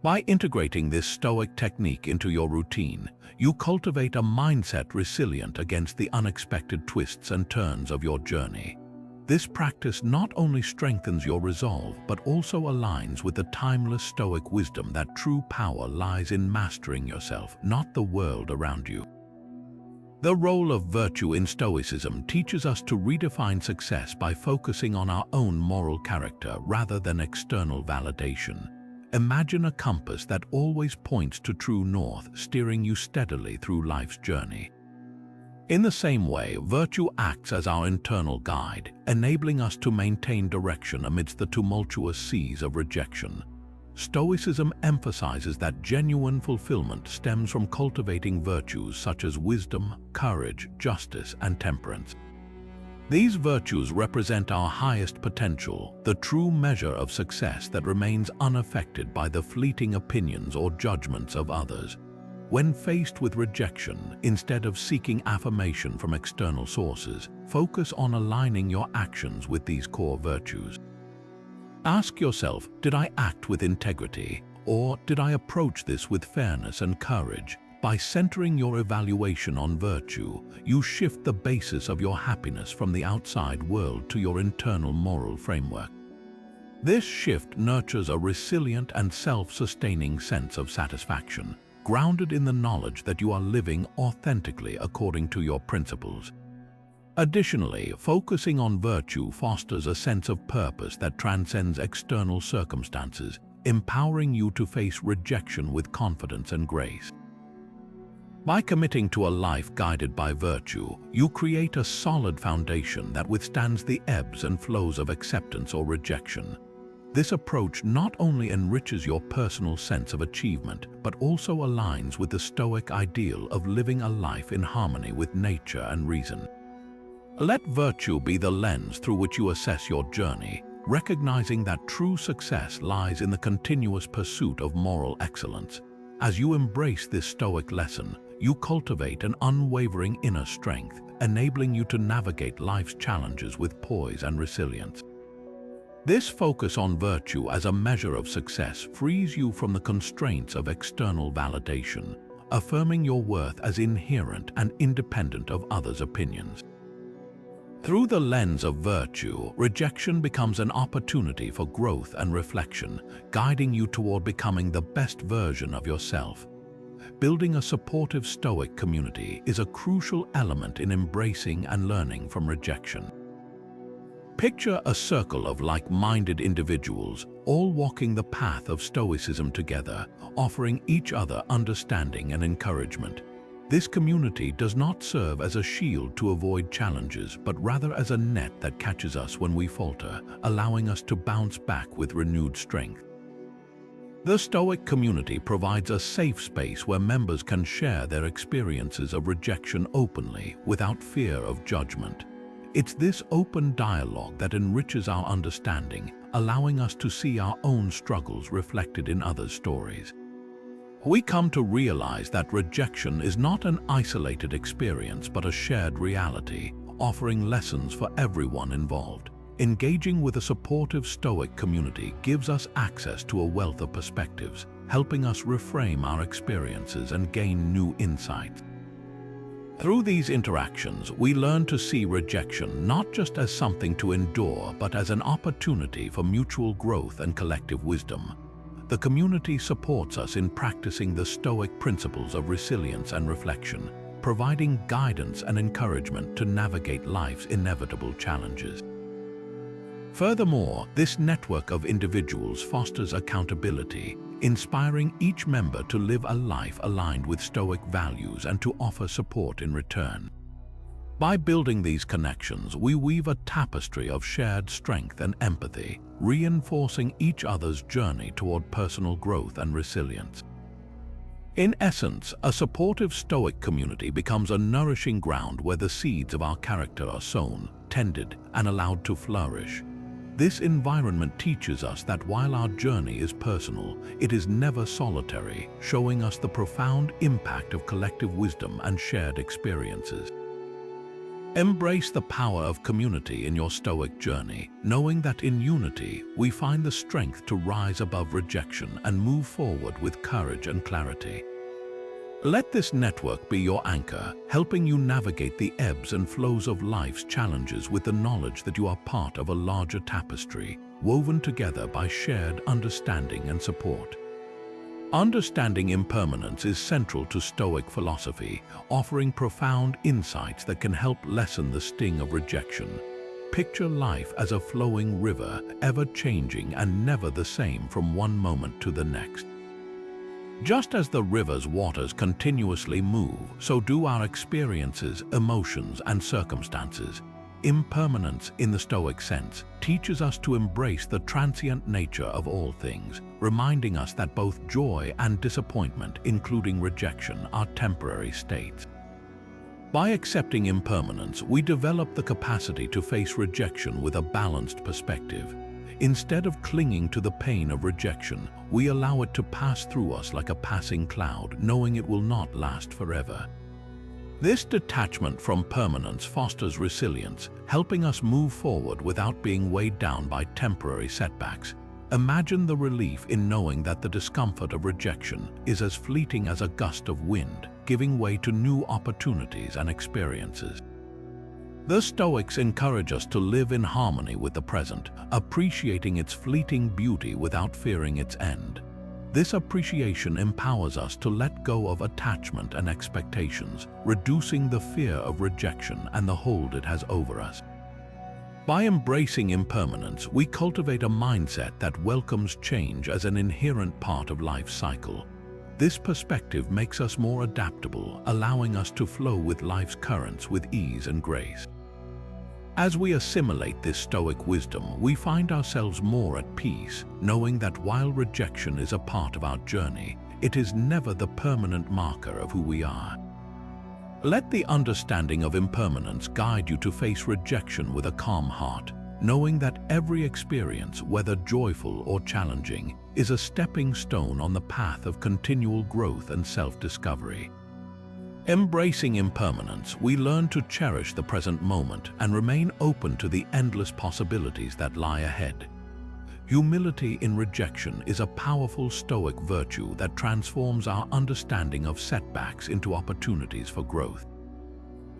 By integrating this Stoic technique into your routine, you cultivate a mindset resilient against the unexpected twists and turns of your journey. This practice not only strengthens your resolve, but also aligns with the timeless Stoic wisdom that true power lies in mastering yourself, not the world around you. The role of virtue in Stoicism teaches us to redefine success by focusing on our own moral character rather than external validation. Imagine a compass that always points to true north, steering you steadily through life's journey. In the same way, virtue acts as our internal guide, enabling us to maintain direction amidst the tumultuous seas of rejection. Stoicism emphasizes that genuine fulfillment stems from cultivating virtues such as wisdom, courage, justice, and temperance. These virtues represent our highest potential, the true measure of success that remains unaffected by the fleeting opinions or judgments of others. When faced with rejection, instead of seeking affirmation from external sources, focus on aligning your actions with these core virtues. Ask yourself, did I act with integrity, or did I approach this with fairness and courage? By centering your evaluation on virtue, you shift the basis of your happiness from the outside world to your internal moral framework. This shift nurtures a resilient and self-sustaining sense of satisfaction, grounded in the knowledge that you are living authentically according to your principles. Additionally, focusing on virtue fosters a sense of purpose that transcends external circumstances, empowering you to face rejection with confidence and grace. By committing to a life guided by virtue, you create a solid foundation that withstands the ebbs and flows of acceptance or rejection. This approach not only enriches your personal sense of achievement, but also aligns with the Stoic ideal of living a life in harmony with nature and reason. Let virtue be the lens through which you assess your journey, recognizing that true success lies in the continuous pursuit of moral excellence. As you embrace this Stoic lesson, you cultivate an unwavering inner strength, enabling you to navigate life's challenges with poise and resilience. This focus on virtue as a measure of success frees you from the constraints of external validation, affirming your worth as inherent and independent of others' opinions. Through the lens of virtue, rejection becomes an opportunity for growth and reflection, guiding you toward becoming the best version of yourself. Building a supportive Stoic community is a crucial element in embracing and learning from rejection. Picture a circle of like-minded individuals, all walking the path of Stoicism together, offering each other understanding and encouragement. This community does not serve as a shield to avoid challenges, but rather as a net that catches us when we falter, allowing us to bounce back with renewed strength. The Stoic community provides a safe space where members can share their experiences of rejection openly, without fear of judgment. It's this open dialogue that enriches our understanding, allowing us to see our own struggles reflected in others' stories. We come to realize that rejection is not an isolated experience but a shared reality, offering lessons for everyone involved. Engaging with a supportive Stoic community gives us access to a wealth of perspectives, helping us reframe our experiences and gain new insights. Through these interactions, we learn to see rejection not just as something to endure, but as an opportunity for mutual growth and collective wisdom. The community supports us in practicing the Stoic principles of resilience and reflection, providing guidance and encouragement to navigate life's inevitable challenges. Furthermore, this network of individuals fosters accountability, inspiring each member to live a life aligned with Stoic values and to offer support in return. By building these connections, we weave a tapestry of shared strength and empathy, reinforcing each other's journey toward personal growth and resilience. In essence, a supportive Stoic community becomes a nourishing ground where the seeds of our character are sown, tended, and allowed to flourish. This environment teaches us that while our journey is personal, it is never solitary, showing us the profound impact of collective wisdom and shared experiences. Embrace the power of community in your Stoic journey, knowing that in unity we find the strength to rise above rejection and move forward with courage and clarity. Let this network be your anchor, helping you navigate the ebbs and flows of life's challenges with the knowledge that you are part of a larger tapestry, woven together by shared understanding and support. Understanding impermanence is central to Stoic philosophy, offering profound insights that can help lessen the sting of rejection. Picture life as a flowing river, ever changing and never the same from one moment to the next. Just as the river's waters continuously move, so do our experiences, emotions, and circumstances. Impermanence, in the Stoic sense, teaches us to embrace the transient nature of all things, reminding us that both joy and disappointment, including rejection, are temporary states. By accepting impermanence, we develop the capacity to face rejection with a balanced perspective. Instead of clinging to the pain of rejection, we allow it to pass through us like a passing cloud, knowing it will not last forever. This detachment from permanence fosters resilience, helping us move forward without being weighed down by temporary setbacks. Imagine the relief in knowing that the discomfort of rejection is as fleeting as a gust of wind, giving way to new opportunities and experiences. The Stoics encourage us to live in harmony with the present, appreciating its fleeting beauty without fearing its end. This appreciation empowers us to let go of attachment and expectations, reducing the fear of rejection and the hold it has over us. By embracing impermanence, we cultivate a mindset that welcomes change as an inherent part of life's cycle. This perspective makes us more adaptable, allowing us to flow with life's currents with ease and grace. As we assimilate this Stoic wisdom, we find ourselves more at peace, knowing that while rejection is a part of our journey, it is never the permanent marker of who we are. Let the understanding of impermanence guide you to face rejection with a calm heart, knowing that every experience, whether joyful or challenging, is a stepping stone on the path of continual growth and self-discovery. Embracing impermanence, we learn to cherish the present moment and remain open to the endless possibilities that lie ahead. Humility in rejection is a powerful Stoic virtue that transforms our understanding of setbacks into opportunities for growth.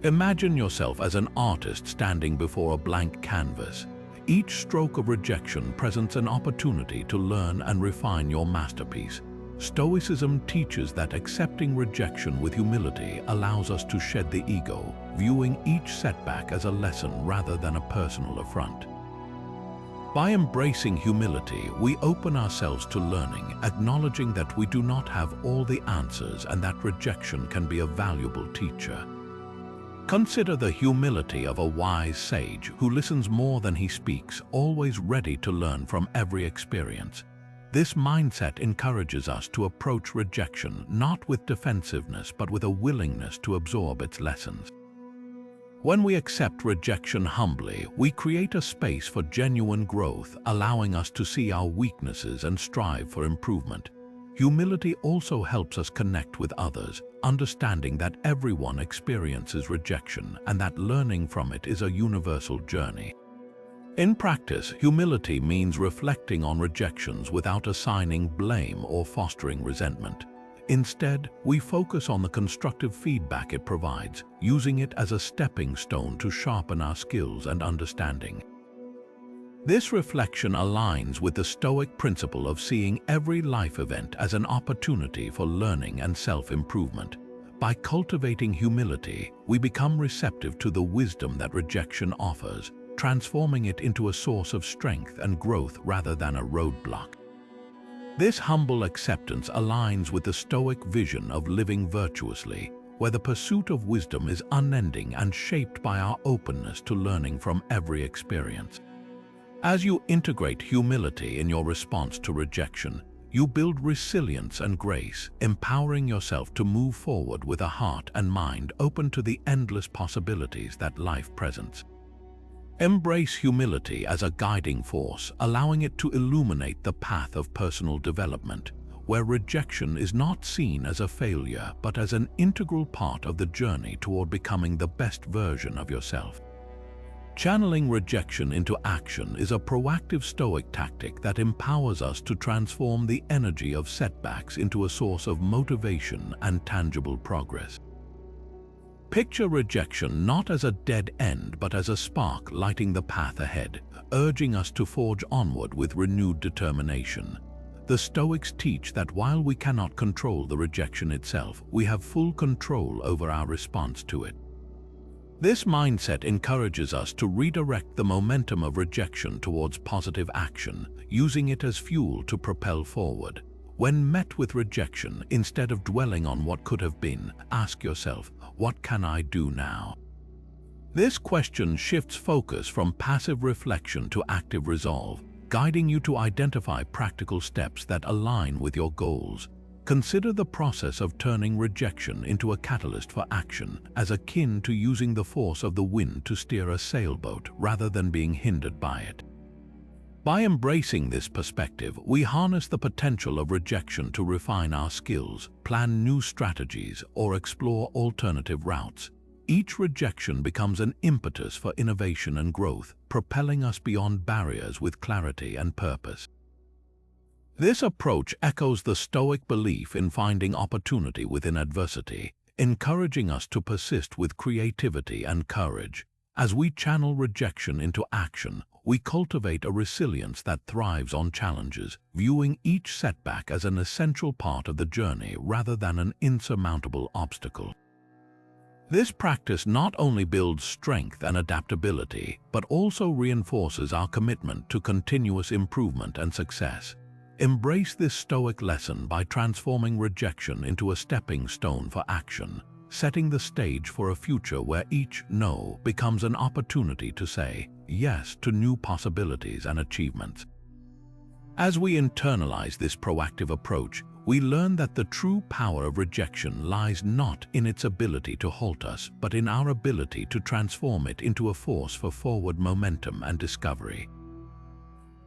Imagine yourself as an artist standing before a blank canvas. Each stroke of rejection presents an opportunity to learn and refine your masterpiece. Stoicism teaches that accepting rejection with humility allows us to shed the ego, viewing each setback as a lesson rather than a personal affront. By embracing humility, we open ourselves to learning, acknowledging that we do not have all the answers and that rejection can be a valuable teacher. Consider the humility of a wise sage who listens more than he speaks, always ready to learn from every experience. This mindset encourages us to approach rejection not with defensiveness but with a willingness to absorb its lessons. When we accept rejection humbly, we create a space for genuine growth, allowing us to see our weaknesses and strive for improvement. Humility also helps us connect with others, understanding that everyone experiences rejection and that learning from it is a universal journey. In practice, humility means reflecting on rejections without assigning blame or fostering resentment. Instead, we focus on the constructive feedback it provides, using it as a stepping stone to sharpen our skills and understanding. This reflection aligns with the Stoic principle of seeing every life event as an opportunity for learning and self-improvement. By cultivating humility, we become receptive to the wisdom that rejection offers, transforming it into a source of strength and growth rather than a roadblock. This humble acceptance aligns with the Stoic vision of living virtuously, where the pursuit of wisdom is unending and shaped by our openness to learning from every experience. As you integrate humility in your response to rejection, you build resilience and grace, empowering yourself to move forward with a heart and mind open to the endless possibilities that life presents. Embrace humility as a guiding force, allowing it to illuminate the path of personal development. where rejection is not seen as a failure but as an integral part of the journey toward becoming the best version of yourself. Channeling rejection into action is a proactive Stoic tactic that empowers us to transform the energy of setbacks into a source of motivation and tangible progress. Picture rejection not as a dead end but as a spark lighting the path ahead, urging us to forge onward with renewed determination. The Stoics teach that while we cannot control the rejection itself, we have full control over our response to it. This mindset encourages us to redirect the momentum of rejection towards positive action, using it as fuel to propel forward. When met with rejection, instead of dwelling on what could have been, ask yourself, what can I do now? This question shifts focus from passive reflection to active resolve, guiding you to identify practical steps that align with your goals. Consider the process of turning rejection into a catalyst for action, as akin to using the force of the wind to steer a sailboat rather than being hindered by it. By embracing this perspective, we harness the potential of rejection to refine our skills, plan new strategies, or explore alternative routes. Each rejection becomes an impetus for innovation and growth, propelling us beyond barriers with clarity and purpose. This approach echoes the Stoic belief in finding opportunity within adversity, encouraging us to persist with creativity and courage. As we channel rejection into action, we cultivate a resilience that thrives on challenges, viewing each setback as an essential part of the journey rather than an insurmountable obstacle. This practice not only builds strength and adaptability, but also reinforces our commitment to continuous improvement and success. Embrace this Stoic lesson by transforming rejection into a stepping stone for action, setting the stage for a future where each no becomes an opportunity to say yes to new possibilities and achievements. As we internalize this proactive approach, we learn that the true power of rejection lies not in its ability to halt us, but in our ability to transform it into a force for forward momentum and discovery.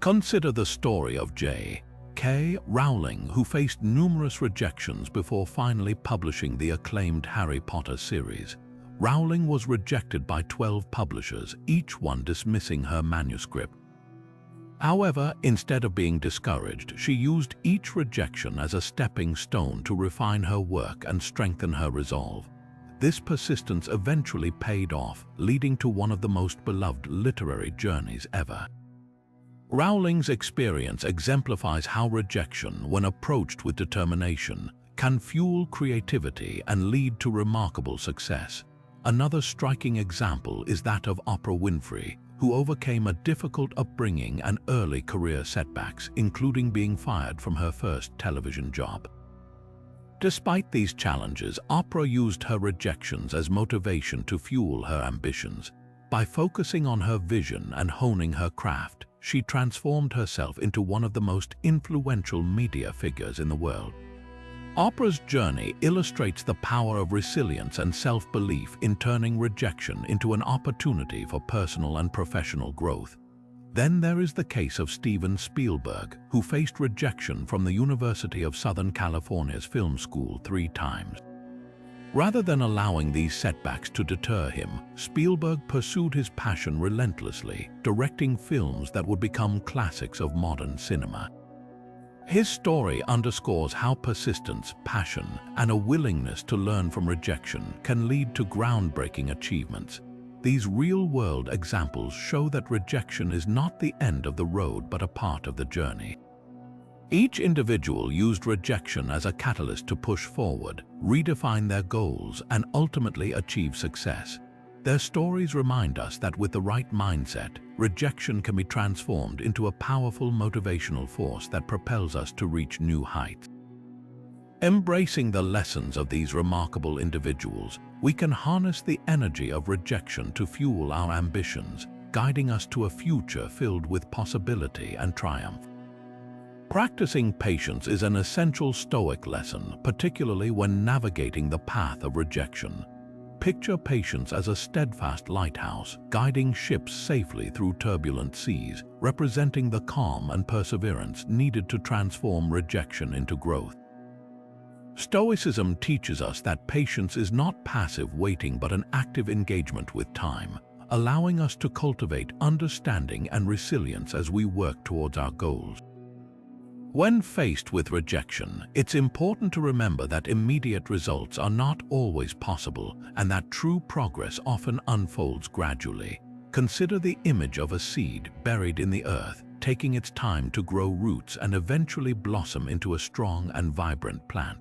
Consider the story of J.K. Rowling, who faced numerous rejections before finally publishing the acclaimed Harry Potter series. Rowling was rejected by 12 publishers, each one dismissing her manuscript. However, instead of being discouraged, she used each rejection as a stepping stone to refine her work and strengthen her resolve. This persistence eventually paid off, leading to one of the most beloved literary journeys ever. Rowling's experience exemplifies how rejection, when approached with determination, can fuel creativity and lead to remarkable success. Another striking example is that of Oprah Winfrey, who overcame a difficult upbringing and early career setbacks, including being fired from her first television job. Despite these challenges, Oprah used her rejections as motivation to fuel her ambitions. By focusing on her vision and honing her craft, she transformed herself into one of the most influential media figures in the world. Oprah's journey illustrates the power of resilience and self-belief in turning rejection into an opportunity for personal and professional growth. Then there is the case of Steven Spielberg, who faced rejection from the University of Southern California's film school 3 times. Rather than allowing these setbacks to deter him, Spielberg pursued his passion relentlessly, directing films that would become classics of modern cinema. His story underscores how persistence, passion, and a willingness to learn from rejection can lead to groundbreaking achievements. These real-world examples show that rejection is not the end of the road but a part of the journey. Each individual used rejection as a catalyst to push forward, redefine their goals, and ultimately achieve success. Their stories remind us that with the right mindset, rejection can be transformed into a powerful motivational force that propels us to reach new heights. Embracing the lessons of these remarkable individuals, we can harness the energy of rejection to fuel our ambitions, guiding us to a future filled with possibility and triumph. Practicing patience is an essential Stoic lesson, particularly when navigating the path of rejection. Picture patience as a steadfast lighthouse, guiding ships safely through turbulent seas, representing the calm and perseverance needed to transform rejection into growth. Stoicism teaches us that patience is not passive waiting but an active engagement with time, allowing us to cultivate understanding and resilience as we work towards our goals. When faced with rejection, it's important to remember that immediate results are not always possible and that true progress often unfolds gradually. Consider the image of a seed buried in the earth, taking its time to grow roots and eventually blossom into a strong and vibrant plant.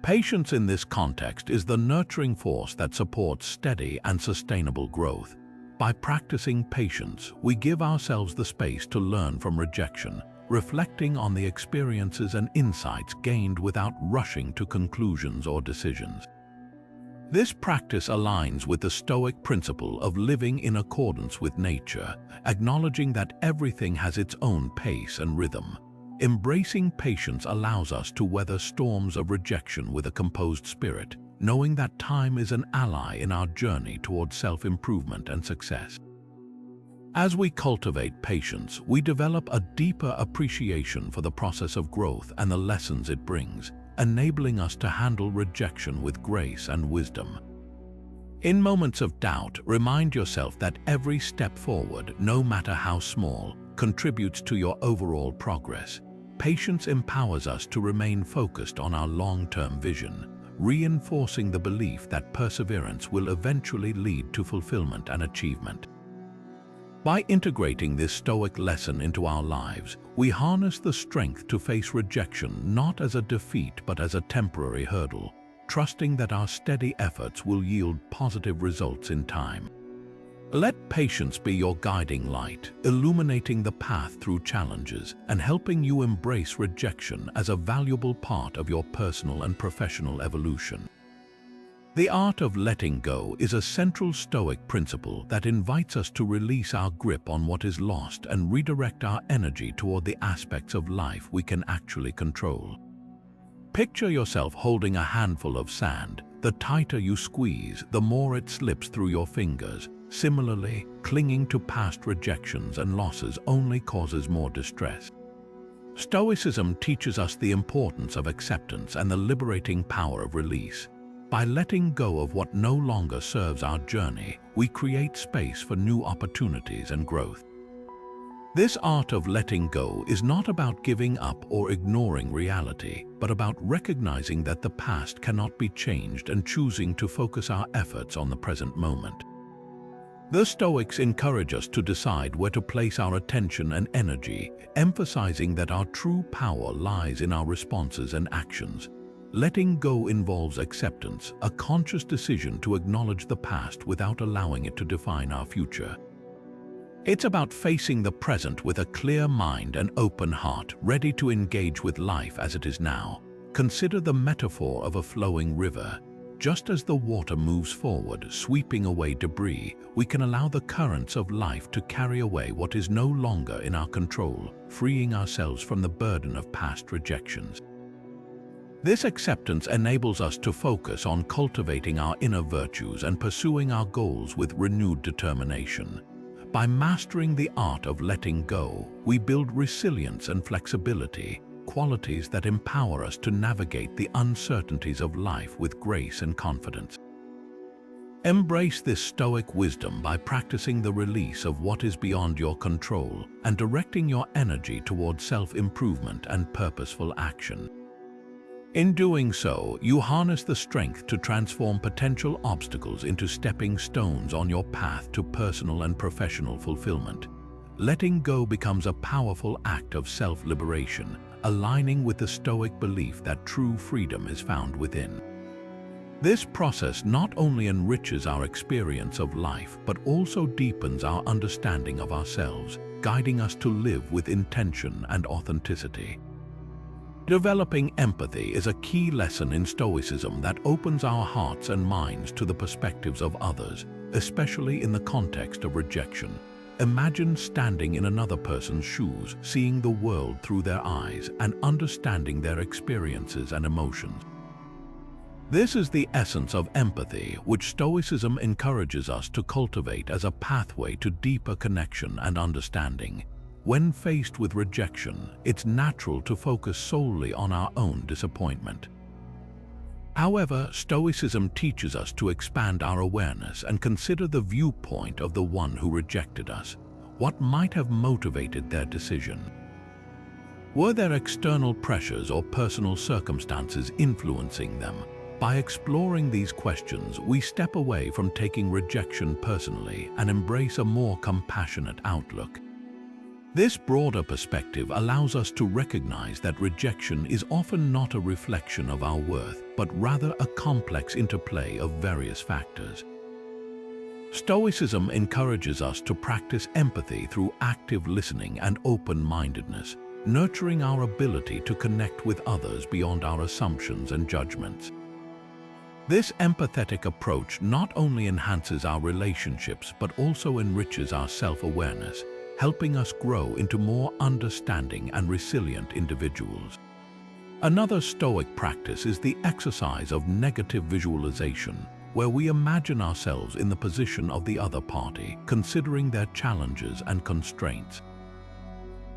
Patience in this context is the nurturing force that supports steady and sustainable growth. By practicing patience, we give ourselves the space to learn from rejection, reflecting on the experiences and insights gained without rushing to conclusions or decisions. This practice aligns with the Stoic principle of living in accordance with nature, acknowledging that everything has its own pace and rhythm. Embracing patience allows us to weather storms of rejection with a composed spirit, knowing that time is an ally in our journey towards self-improvement and success. As we cultivate patience, we develop a deeper appreciation for the process of growth and the lessons it brings, enabling us to handle rejection with grace and wisdom. In moments of doubt, remind yourself that every step forward, no matter how small, contributes to your overall progress. Patience empowers us to remain focused on our long-term vision, reinforcing the belief that perseverance will eventually lead to fulfillment and achievement. By integrating this Stoic lesson into our lives, we harness the strength to face rejection not as a defeat but as a temporary hurdle, trusting that our steady efforts will yield positive results in time. Let patience be your guiding light, illuminating the path through challenges and helping you embrace rejection as a valuable part of your personal and professional evolution. The art of letting go is a central Stoic principle that invites us to release our grip on what is lost and redirect our energy toward the aspects of life we can actually control. Picture yourself holding a handful of sand. The tighter you squeeze, the more it slips through your fingers. Similarly, clinging to past rejections and losses only causes more distress. Stoicism teaches us the importance of acceptance and the liberating power of release. By letting go of what no longer serves our journey, we create space for new opportunities and growth. This art of letting go is not about giving up or ignoring reality, but about recognizing that the past cannot be changed and choosing to focus our efforts on the present moment. The Stoics encourage us to decide where to place our attention and energy, emphasizing that our true power lies in our responses and actions. Letting go involves acceptance, a conscious decision to acknowledge the past without allowing it to define our future. It's about facing the present with a clear mind and open heart, ready to engage with life as it is now. Consider the metaphor of a flowing river. Just as the water moves forward, sweeping away debris, we can allow the currents of life to carry away what is no longer in our control, freeing ourselves from the burden of past rejections. This acceptance enables us to focus on cultivating our inner virtues and pursuing our goals with renewed determination. By mastering the art of letting go, we build resilience and flexibility, qualities that empower us to navigate the uncertainties of life with grace and confidence. Embrace this Stoic wisdom by practicing the release of what is beyond your control and directing your energy toward self-improvement and purposeful action. In doing so, you harness the strength to transform potential obstacles into stepping stones on your path to personal and professional fulfillment. Letting go becomes a powerful act of self-liberation, aligning with the Stoic belief that true freedom is found within. This process not only enriches our experience of life, but also deepens our understanding of ourselves, guiding us to live with intention and authenticity. Developing empathy is a key lesson in Stoicism that opens our hearts and minds to the perspectives of others, especially in the context of rejection. Imagine standing in another person's shoes, seeing the world through their eyes and understanding their experiences and emotions. This is the essence of empathy, which Stoicism encourages us to cultivate as a pathway to deeper connection and understanding. When faced with rejection, it's natural to focus solely on our own disappointment. However, Stoicism teaches us to expand our awareness and consider the viewpoint of the one who rejected us. What might have motivated their decision? Were there external pressures or personal circumstances influencing them? By exploring these questions, we step away from taking rejection personally and embrace a more compassionate outlook. This broader perspective allows us to recognize that rejection is often not a reflection of our worth, but rather a complex interplay of various factors. Stoicism encourages us to practice empathy through active listening and open-mindedness, nurturing our ability to connect with others beyond our assumptions and judgments. This empathetic approach not only enhances our relationships but also enriches our self-awareness, helping us grow into more understanding and resilient individuals. Another Stoic practice is the exercise of negative visualization, where we imagine ourselves in the position of the other party, considering their challenges and constraints.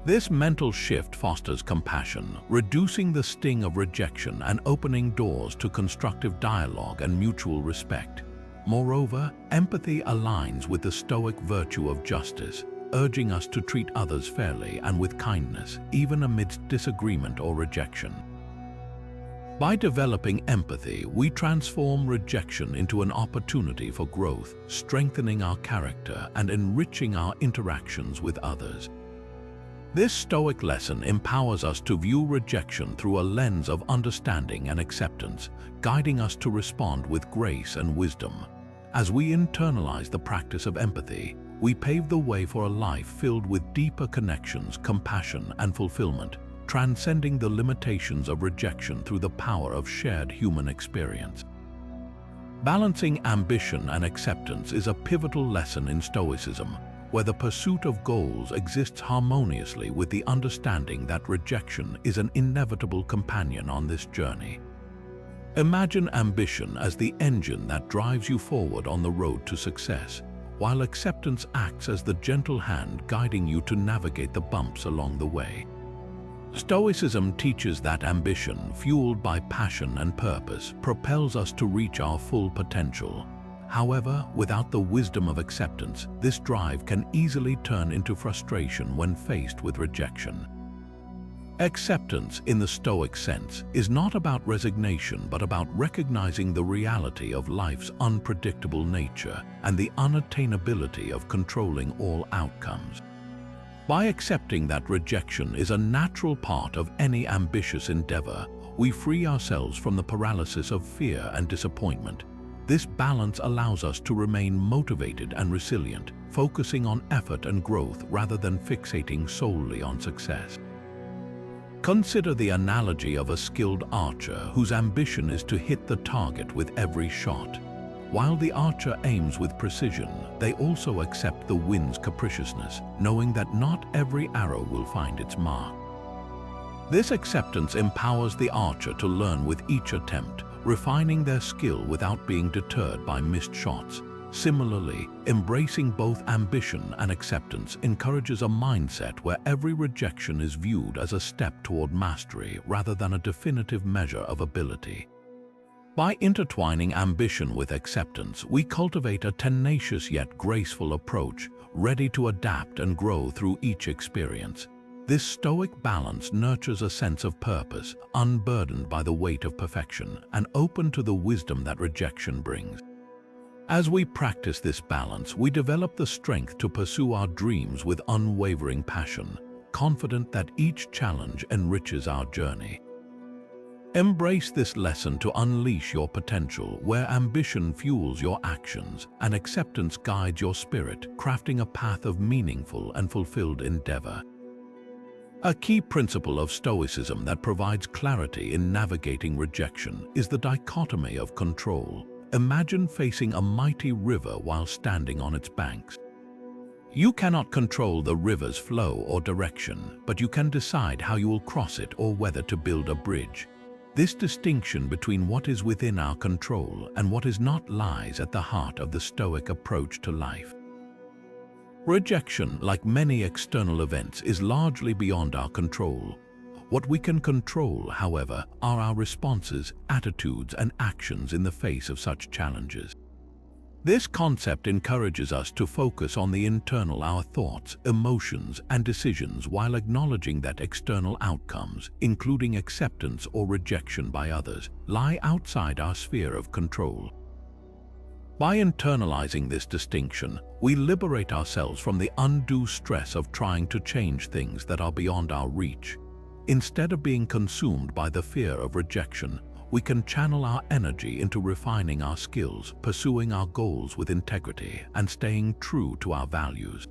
This mental shift fosters compassion, reducing the sting of rejection and opening doors to constructive dialogue and mutual respect. Moreover, empathy aligns with the Stoic virtue of justice, urging us to treat others fairly and with kindness, even amidst disagreement or rejection. By developing empathy, we transform rejection into an opportunity for growth, strengthening our character and enriching our interactions with others. This Stoic lesson empowers us to view rejection through a lens of understanding and acceptance, guiding us to respond with grace and wisdom. As we internalize the practice of empathy, we pave the way for a life filled with deeper connections, compassion, and fulfillment, transcending the limitations of rejection through the power of shared human experience. Balancing ambition and acceptance is a pivotal lesson in Stoicism, where the pursuit of goals exists harmoniously with the understanding that rejection is an inevitable companion on this journey. Imagine ambition as the engine that drives you forward on the road to success, while acceptance acts as the gentle hand guiding you to navigate the bumps along the way. Stoicism teaches that ambition, fueled by passion and purpose, propels us to reach our full potential. However, without the wisdom of acceptance, this drive can easily turn into frustration when faced with rejection. Acceptance, in the Stoic sense, is not about resignation but about recognizing the reality of life's unpredictable nature and the unattainability of controlling all outcomes. By accepting that rejection is a natural part of any ambitious endeavor, we free ourselves from the paralysis of fear and disappointment. This balance allows us to remain motivated and resilient, focusing on effort and growth rather than fixating solely on success. Consider the analogy of a skilled archer whose ambition is to hit the target with every shot. While the archer aims with precision, they also accept the wind's capriciousness, knowing that not every arrow will find its mark. This acceptance empowers the archer to learn with each attempt, refining their skill without being deterred by missed shots. Similarly, embracing both ambition and acceptance encourages a mindset where every rejection is viewed as a step toward mastery rather than a definitive measure of ability. By intertwining ambition with acceptance, we cultivate a tenacious yet graceful approach, ready to adapt and grow through each experience. This Stoic balance nurtures a sense of purpose, unburdened by the weight of perfection and open to the wisdom that rejection brings. As we practice this balance, we develop the strength to pursue our dreams with unwavering passion, confident that each challenge enriches our journey. Embrace this lesson to unleash your potential, where ambition fuels your actions and acceptance guides your spirit, crafting a path of meaningful and fulfilled endeavor. A key principle of Stoicism that provides clarity in navigating rejection is the dichotomy of control. Imagine facing a mighty river while standing on its banks. You cannot control the river's flow or direction, but you can decide how you will cross it or whether to build a bridge. This distinction between what is within our control and what is not lies at the heart of the Stoic approach to life. Rejection, like many external events, is largely beyond our control. What we can control, however, are our responses, attitudes, and actions in the face of such challenges. This concept encourages us to focus on the internal, our thoughts, emotions, and decisions, while acknowledging that external outcomes, including acceptance or rejection by others, lie outside our sphere of control. By internalizing this distinction, we liberate ourselves from the undue stress of trying to change things that are beyond our reach. Instead of being consumed by the fear of rejection, we can channel our energy into refining our skills, pursuing our goals with integrity, and staying true to our values.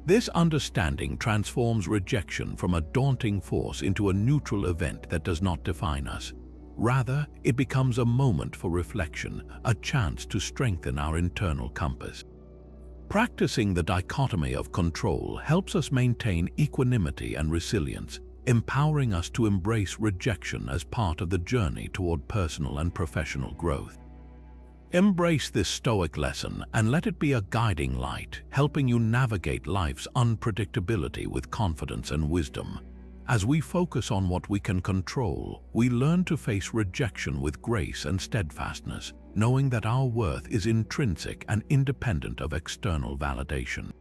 This understanding transforms rejection from a daunting force into a neutral event that does not define us. Rather, it becomes a moment for reflection, a chance to strengthen our internal compass. Practicing the dichotomy of control helps us maintain equanimity and resilience, empowering us to embrace rejection as part of the journey toward personal and professional growth. Embrace this Stoic lesson and let it be a guiding light, helping you navigate life's unpredictability with confidence and wisdom. As we focus on what we can control, we learn to face rejection with grace and steadfastness, knowing that our worth is intrinsic and independent of external validation.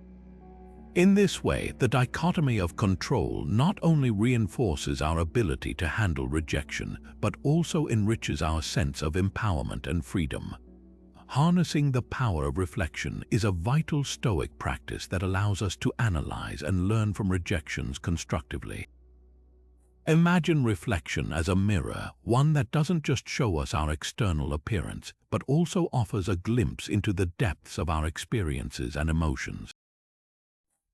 In this way, the dichotomy of control not only reinforces our ability to handle rejection, but also enriches our sense of empowerment and freedom. Harnessing the power of reflection is a vital Stoic practice that allows us to analyze and learn from rejections constructively. Imagine reflection as a mirror, one that doesn't just show us our external appearance, but also offers a glimpse into the depths of our experiences and emotions.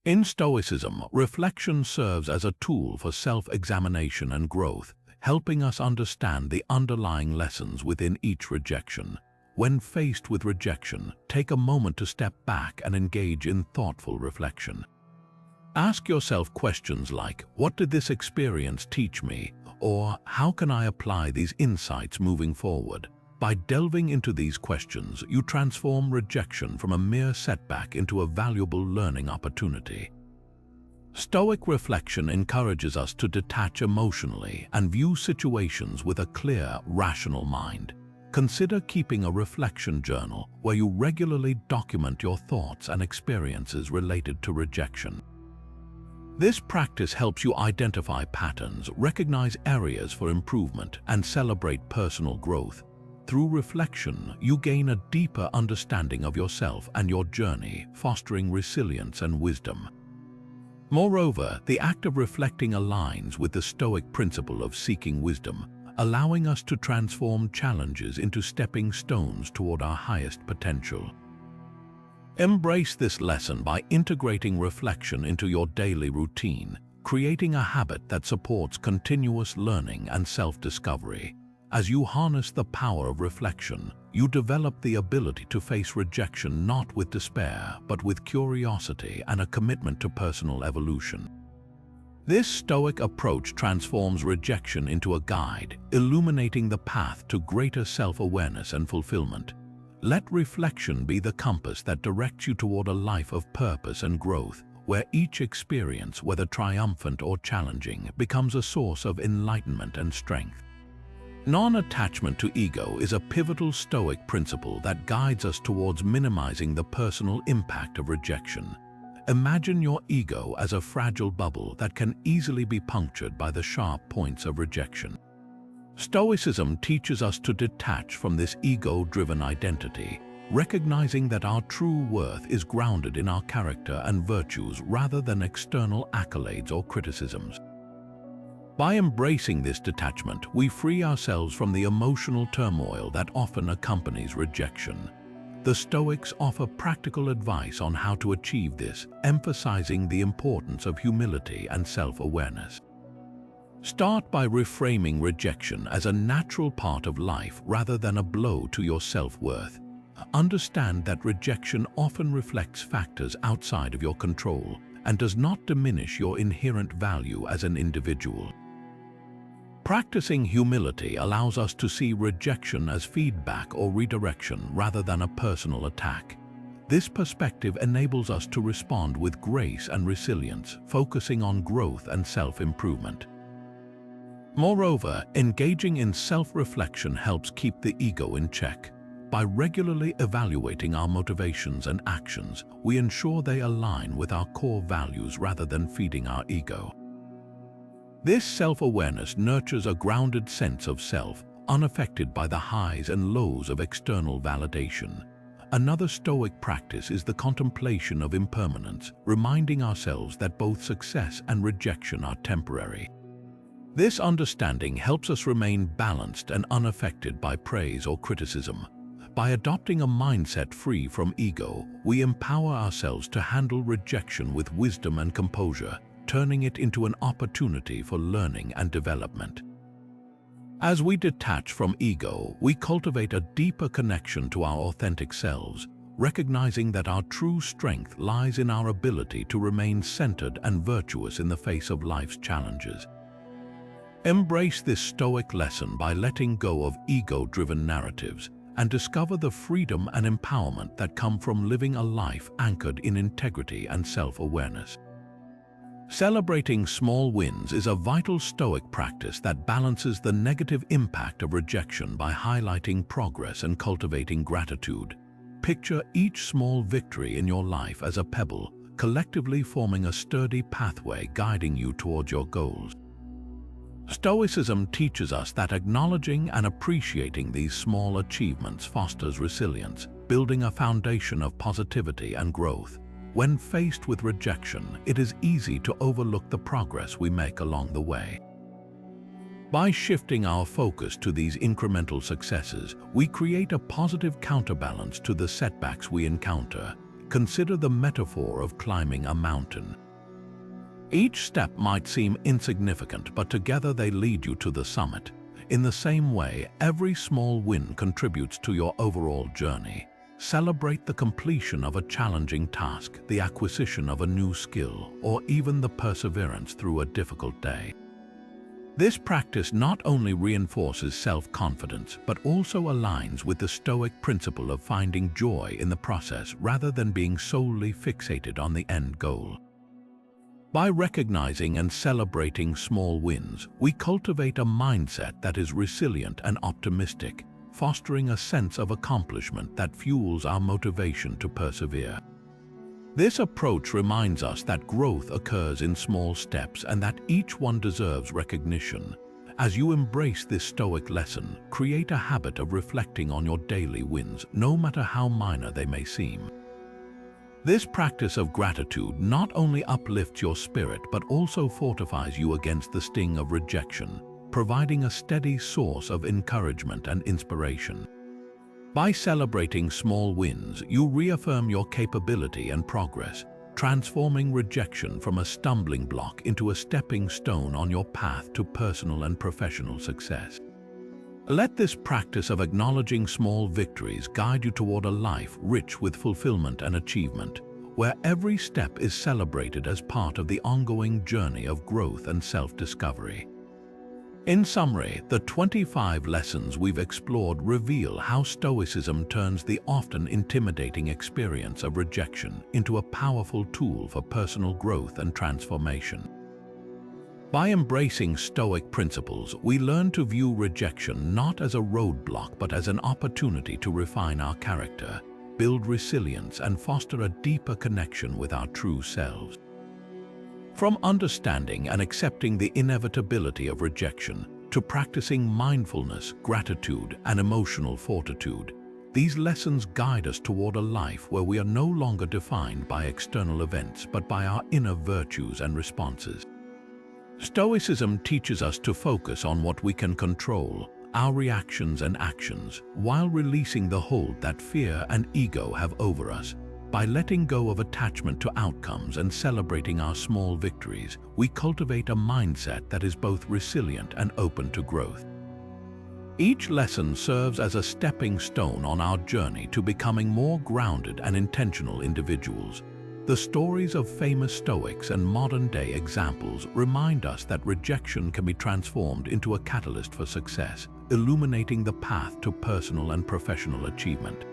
In Stoicism, reflection serves as a tool for self-examination and growth, helping us understand the underlying lessons within each rejection. When faced with rejection, take a moment to step back and engage in thoughtful reflection. Ask yourself questions like, what did this experience teach me? Or, how can I apply these insights moving forward? By delving into these questions, you transform rejection from a mere setback into a valuable learning opportunity. Stoic reflection encourages us to detach emotionally and view situations with a clear, rational mind. Consider keeping a reflection journal where you regularly document your thoughts and experiences related to rejection. This practice helps you identify patterns, recognize areas for improvement, and celebrate personal growth. Through reflection, you gain a deeper understanding of yourself and your journey, fostering resilience and wisdom. Moreover, the act of reflecting aligns with the Stoic principle of seeking wisdom, allowing us to transform challenges into stepping stones toward our highest potential. Embrace this lesson by integrating reflection into your daily routine, creating a habit that supports continuous learning and self-discovery. As you harness the power of reflection, you develop the ability to face rejection not with despair, but with curiosity and a commitment to personal evolution. This Stoic approach transforms rejection into a guide, illuminating the path to greater self-awareness and fulfillment. Let reflection be the compass that directs you toward a life of purpose and growth, where each experience, whether triumphant or challenging, becomes a source of enlightenment and strength. Non-attachment to ego is a pivotal Stoic principle that guides us towards minimizing the personal impact of rejection. Imagine your ego as a fragile bubble that can easily be punctured by the sharp points of rejection. Stoicism teaches us to detach from this ego-driven identity, recognizing that our true worth is grounded in our character and virtues rather than external accolades or criticisms. By embracing this detachment, we free ourselves from the emotional turmoil that often accompanies rejection. The Stoics offer practical advice on how to achieve this, emphasizing the importance of humility and self-awareness. Start by reframing rejection as a natural part of life rather than a blow to your self-worth. Understand that rejection often reflects factors outside of your control and does not diminish your inherent value as an individual. Practicing humility allows us to see rejection as feedback or redirection rather than a personal attack. This perspective enables us to respond with grace and resilience, focusing on growth and self-improvement. Moreover, engaging in self-reflection helps keep the ego in check. By regularly evaluating our motivations and actions, we ensure they align with our core values rather than feeding our ego. This self-awareness nurtures a grounded sense of self, unaffected by the highs and lows of external validation. Another Stoic practice is the contemplation of impermanence, reminding ourselves that both success and rejection are temporary. This understanding helps us remain balanced and unaffected by praise or criticism. By adopting a mindset free from ego, we empower ourselves to handle rejection with wisdom and composure, turning it into an opportunity for learning and development. As we detach from ego, we cultivate a deeper connection to our authentic selves, recognizing that our true strength lies in our ability to remain centered and virtuous in the face of life's challenges. Embrace this Stoic lesson by letting go of ego-driven narratives and discover the freedom and empowerment that come from living a life anchored in integrity and self-awareness. Celebrating small wins is a vital Stoic practice that balances the negative impact of rejection by highlighting progress and cultivating gratitude. Picture each small victory in your life as a pebble, collectively forming a sturdy pathway guiding you towards your goals. Stoicism teaches us that acknowledging and appreciating these small achievements fosters resilience, building a foundation of positivity and growth. When faced with rejection, it is easy to overlook the progress we make along the way. By shifting our focus to these incremental successes, we create a positive counterbalance to the setbacks we encounter. Consider the metaphor of climbing a mountain. Each step might seem insignificant, but together they lead you to the summit. In the same way, every small win contributes to your overall journey. Celebrate the completion of a challenging task, the acquisition of a new skill, or even the perseverance through a difficult day. This practice not only reinforces self-confidence, but also aligns with the Stoic principle of finding joy in the process rather than being solely fixated on the end goal. By recognizing and celebrating small wins, we cultivate a mindset that is resilient and optimistic, fostering a sense of accomplishment that fuels our motivation to persevere. This approach reminds us that growth occurs in small steps and that each one deserves recognition. As you embrace this Stoic lesson, create a habit of reflecting on your daily wins, no matter how minor they may seem. This practice of gratitude not only uplifts your spirit but also fortifies you against the sting of rejection, providing a steady source of encouragement and inspiration. By celebrating small wins, you reaffirm your capability and progress, transforming rejection from a stumbling block into a stepping stone on your path to personal and professional success. Let this practice of acknowledging small victories guide you toward a life rich with fulfillment and achievement, where every step is celebrated as part of the ongoing journey of growth and self-discovery. In summary, the 25 lessons we've explored reveal how Stoicism turns the often intimidating experience of rejection into a powerful tool for personal growth and transformation. By embracing Stoic principles, we learn to view rejection not as a roadblock but as an opportunity to refine our character, build resilience, and foster a deeper connection with our true selves. From understanding and accepting the inevitability of rejection to practicing mindfulness, gratitude, and emotional fortitude, these lessons guide us toward a life where we are no longer defined by external events but by our inner virtues and responses. Stoicism teaches us to focus on what we can control, our reactions and actions, while releasing the hold that fear and ego have over us. By letting go of attachment to outcomes and celebrating our small victories, we cultivate a mindset that is both resilient and open to growth. Each lesson serves as a stepping stone on our journey to becoming more grounded and intentional individuals. The stories of famous Stoics and modern-day examples remind us that rejection can be transformed into a catalyst for success, illuminating the path to personal and professional achievement.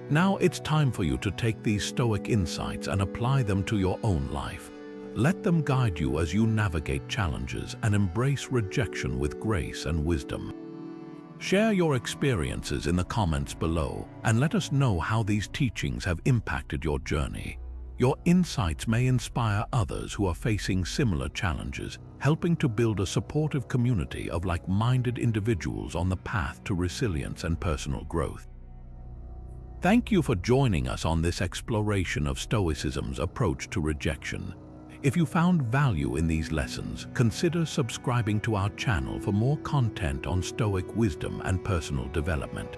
Now it's time for you to take these Stoic insights and apply them to your own life. Let them guide you as you navigate challenges and embrace rejection with grace and wisdom. Share your experiences in the comments below and let us know how these teachings have impacted your journey. Your insights may inspire others who are facing similar challenges, helping to build a supportive community of like-minded individuals on the path to resilience and personal growth. Thank you for joining us on this exploration of Stoicism's approach to rejection. If you found value in these lessons, consider subscribing to our channel for more content on Stoic wisdom and personal development.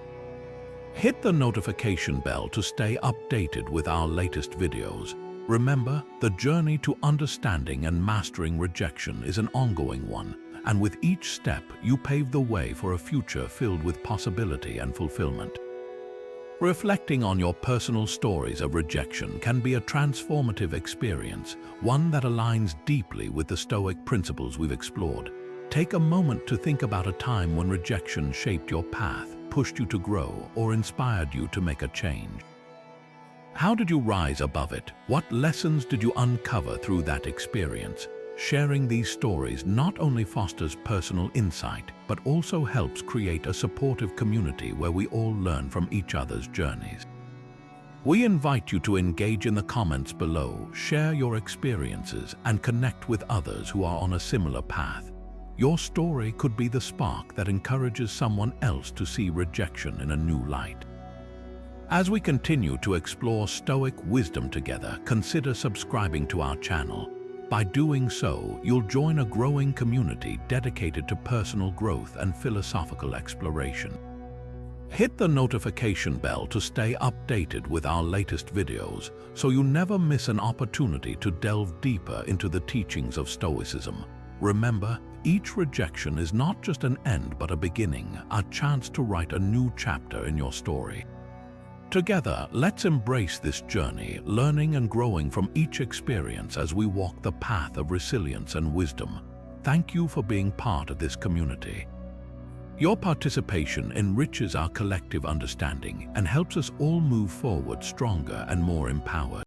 Hit the notification bell to stay updated with our latest videos. Remember, the journey to understanding and mastering rejection is an ongoing one, and with each step, you pave the way for a future filled with possibility and fulfillment. Reflecting on your personal stories of rejection can be a transformative experience, one that aligns deeply with the Stoic principles we've explored. Take a moment to think about a time when rejection shaped your path, pushed you to grow, or inspired you to make a change. How did you rise above it? What lessons did you uncover through that experience? Sharing these stories not only fosters personal insight, but also helps create a supportive community where we all learn from each other's journeys. We invite you to engage in the comments below, share your experiences, and connect with others who are on a similar path. Your story could be the spark that encourages someone else to see rejection in a new light. As we continue to explore Stoic wisdom together, consider subscribing to our channel. By doing so, you'll join a growing community dedicated to personal growth and philosophical exploration. Hit the notification bell to stay updated with our latest videos, so you never miss an opportunity to delve deeper into the teachings of Stoicism. Remember, each rejection is not just an end but a beginning, a chance to write a new chapter in your story. Together, let's embrace this journey, learning and growing from each experience as we walk the path of resilience and wisdom. Thank you for being part of this community. Your participation enriches our collective understanding and helps us all move forward stronger and more empowered.